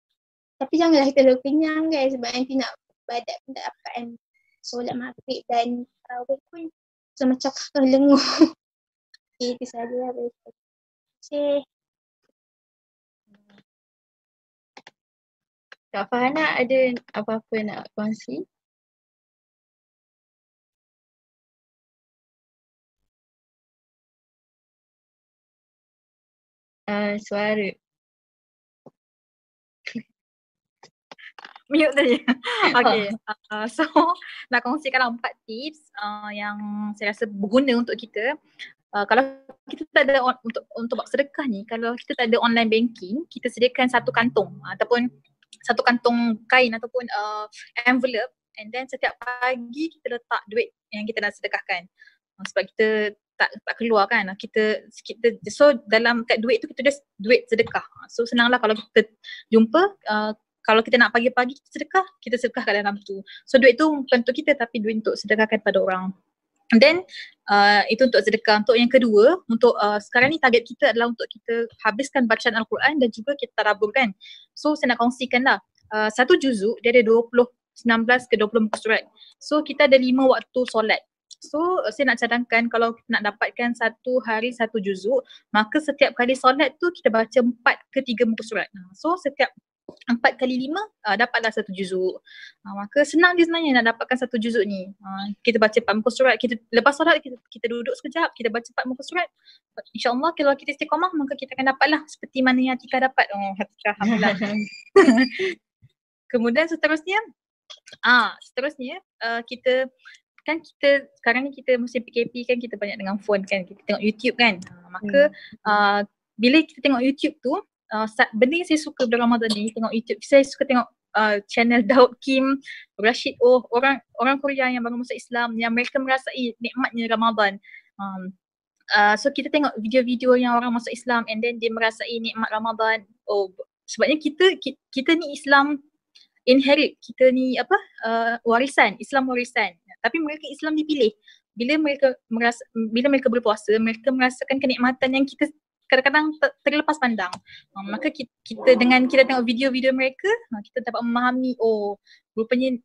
Tapi janganlah kita terlalu kenyang guys, sebab nanti nak badat pun tak dapat kan. Solat maghrib dan tarawih pun macam lenguh. Okay, itu sahaja lah. Okay. Kak Farhana ada apa-apa nak kongsi? Suara. Mute saja. Okay. So nak kongsikan 4 tips yang saya rasa berguna untuk kita. Kalau kita tak ada untuk buat sedekah ni, kalau kita tak ada online banking, kita sediakan satu kantong ataupun satu kantong kain ataupun envelope, and then setiap pagi kita letak duit yang kita nak sedekahkan. Sebab kita tak keluar kan, kita so dalam kat duit tu kita ada duit sedekah. So senanglah kalau kita jumpa, kalau kita nak pagi-pagi kita sedekah kat dalam tu. So duit tu bukan untuk kita tapi duit untuk sedekahkan pada orang. And then itu untuk sedekah. Untuk yang kedua, untuk sekarang ni target kita adalah untuk kita habiskan bacaan Al-Quran dan juga kita tadabbur kan. So saya nak kongsikan lah, satu juzuk dia ada 19 ke 20 muka surat. So kita ada 5 waktu solat. So saya nak cadangkan kalau kita nak dapatkan satu hari satu juzuk, maka setiap kali solat tu kita baca 4 ke 3 muka surat. So setiap 4 kali 5 dapatlah satu juzuk. Maka senang je sebenarnya nak dapatkan satu juzuk ni. Kita baca 4 muka surat, kita lepas solat kita duduk sekejap, kita baca 4 muka surat. InsyaAllah kalau kita istiqamah maka kita akan dapatlah seperti mana yang Atikah dapat. Atikah, alhamdulillah. Kemudian seterusnya kita sekarang ni kita musim PKP kan, kita banyak dengan phone kan, kita tengok YouTube kan. Maka bila kita tengok YouTube tu, benda yang saya suka dalam Ramadan ni, tengok YouTube, saya suka tengok channel Daud Kim, Rashid orang Korea yang baru masuk Islam, yang mereka merasai nikmatnya Ramadan. So kita tengok video-video yang orang masuk Islam and then dia merasai nikmat Ramadan. Sebabnya kita ni Islam inherit, kita ni warisan, Islam warisan. Tapi mereka Islam dipilih. Bila mereka berpuasa, mereka merasakan kenikmatan yang kita kadang-kadang terlepas pandang. Maka kita dengan kita tengok video-video mereka, kita dapat memahami rupanya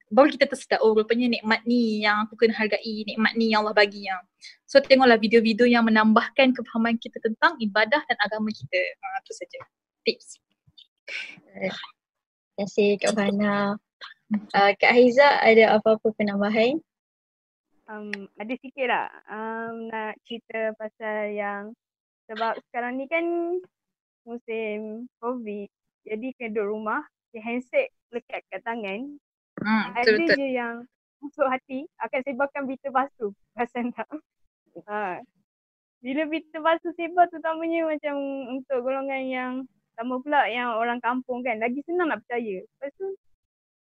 baru kita tersedar, rupanya nikmat ni yang aku kena hargai, nikmat ni yang Allah bagi. So tengoklah video-video yang menambahkan kefahaman kita tentang ibadah dan agama kita. Itu saja tips. Terima kasih Kak Farhana. Kak Haiza ada apa-apa penambahan? Ada sikit lah. Nak cerita pasal yang sebab sekarang ni kan musim COVID, jadi kena duduk rumah, handset lekat kat tangan. Ada je yang masuk hati akan sebarkan berita palsu. Perasan tak? Bila berita palsu sebar, terutamanya macam untuk golongan yang sama pula yang orang kampung kan, lagi senang nak percaya. Lepas tu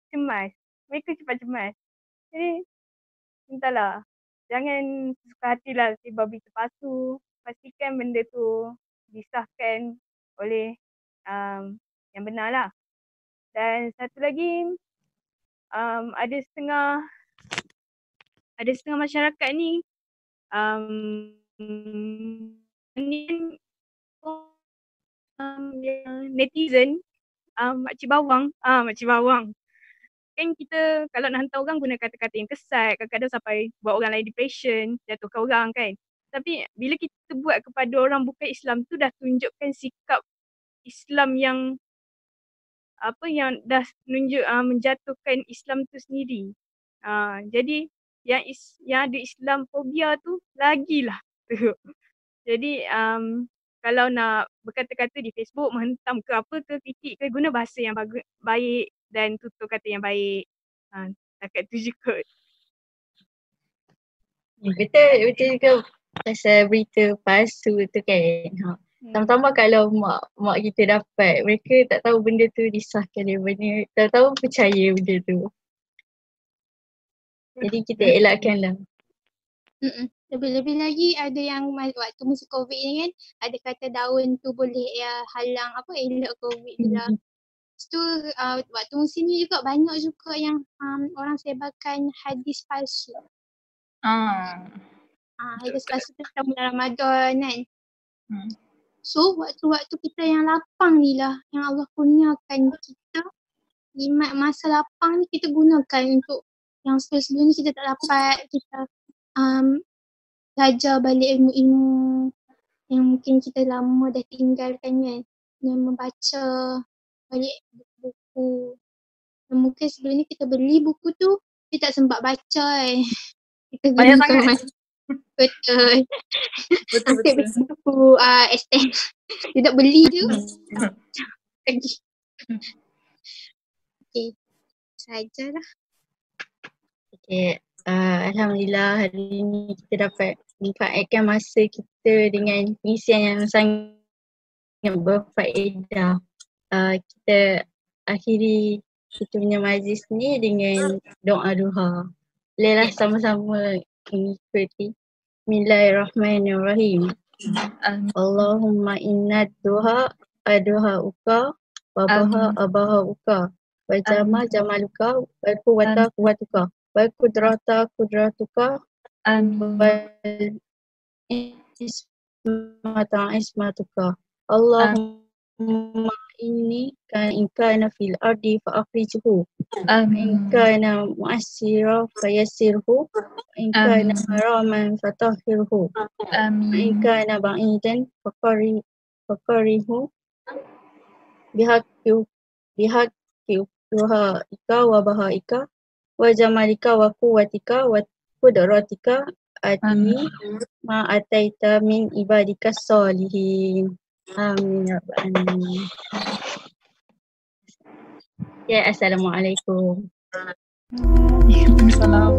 cemas. Mereka cepat cemas. Jadi entahlah, jangan suka hatilah sebar berita palsu. Pastikan benda tu disahkan oleh yang benar lah. Dan satu lagi, ada setengah masyarakat ni netizen, makcik bawang. Kan kita kalau nak hantar orang guna kata-kata yang kesat, kadang-kadang sampai buat orang lain depression, jatuhkan orang kan. Tapi bila kita buat kepada orang bukan Islam tu dah tunjukkan sikap Islam yang yang dah menunjuk menjatuhkan Islam tu sendiri. Jadi yang ada Islam fobia tu lagilah tu. Jadi kalau nak berkata-kata di Facebook, menghentam ke apa ke, titik ke, guna bahasa yang baik dan tutur kata yang baik. Setakat tu je kot. Betul juga pasal berita palsu tu kan. Tambah-tambah kalau mak kita dapat, mereka tak tahu benda tu disahkan dari mana, tahu-tahu percaya benda tu. Jadi kita elakkanlah. Lebih-lebih lagi ada yang waktu musim COVID ni kan, ada kata daun tu boleh halang elak COVID tu lah. Lepas tu waktu musim ni juga banyak juga yang orang sebarkan hadis palsu. Hadis palsu tu tentang bulan Ramadan kan. So waktu-waktu kita yang lapang ni lah yang Allah kurniakan kita, di masa lapang ni kita gunakan untuk yang sebelum ni kita tak dapat, kita belajar balik ilmu-ilmu yang mungkin kita lama dah tinggalkan kan, dan membaca balik buku-buku. Dan mungkin sebelum ni kita beli buku tu, kita tak sempat baca kita gunakan Betul. Asyik beli buku extend. Dia tak beli je. Lagi. Okay. Sajalah. Okay. Alhamdulillah hari ni kita dapat manfaatkan masa kita dengan pengisian yang sangat berfaedah. Kita akhiri kita punya majlis ni dengan doa duha. Bolehlah sama-sama mengikuti. Bismillahirrahmanirrahim. Allahumma inna duha aduha uka wa baha abaha uka wa jama jamaluka wa quwwata quwwatuka wa qudrata qudratuka wa ismata ismatuka. Allahumma inni in kana fil ardi fa akhrijhu in kana mu'assira fayassirhu in kana haraman fatahhirhu in kana ba'idan faqarihu bihaqqi duhaika wa bahaika wa jamalika wa quwwatika wa qudratika ati ma ataita min ibadika salihin. Amin ya rabbal alamin. Ya, assalamualaikum. Waalaikumsalam.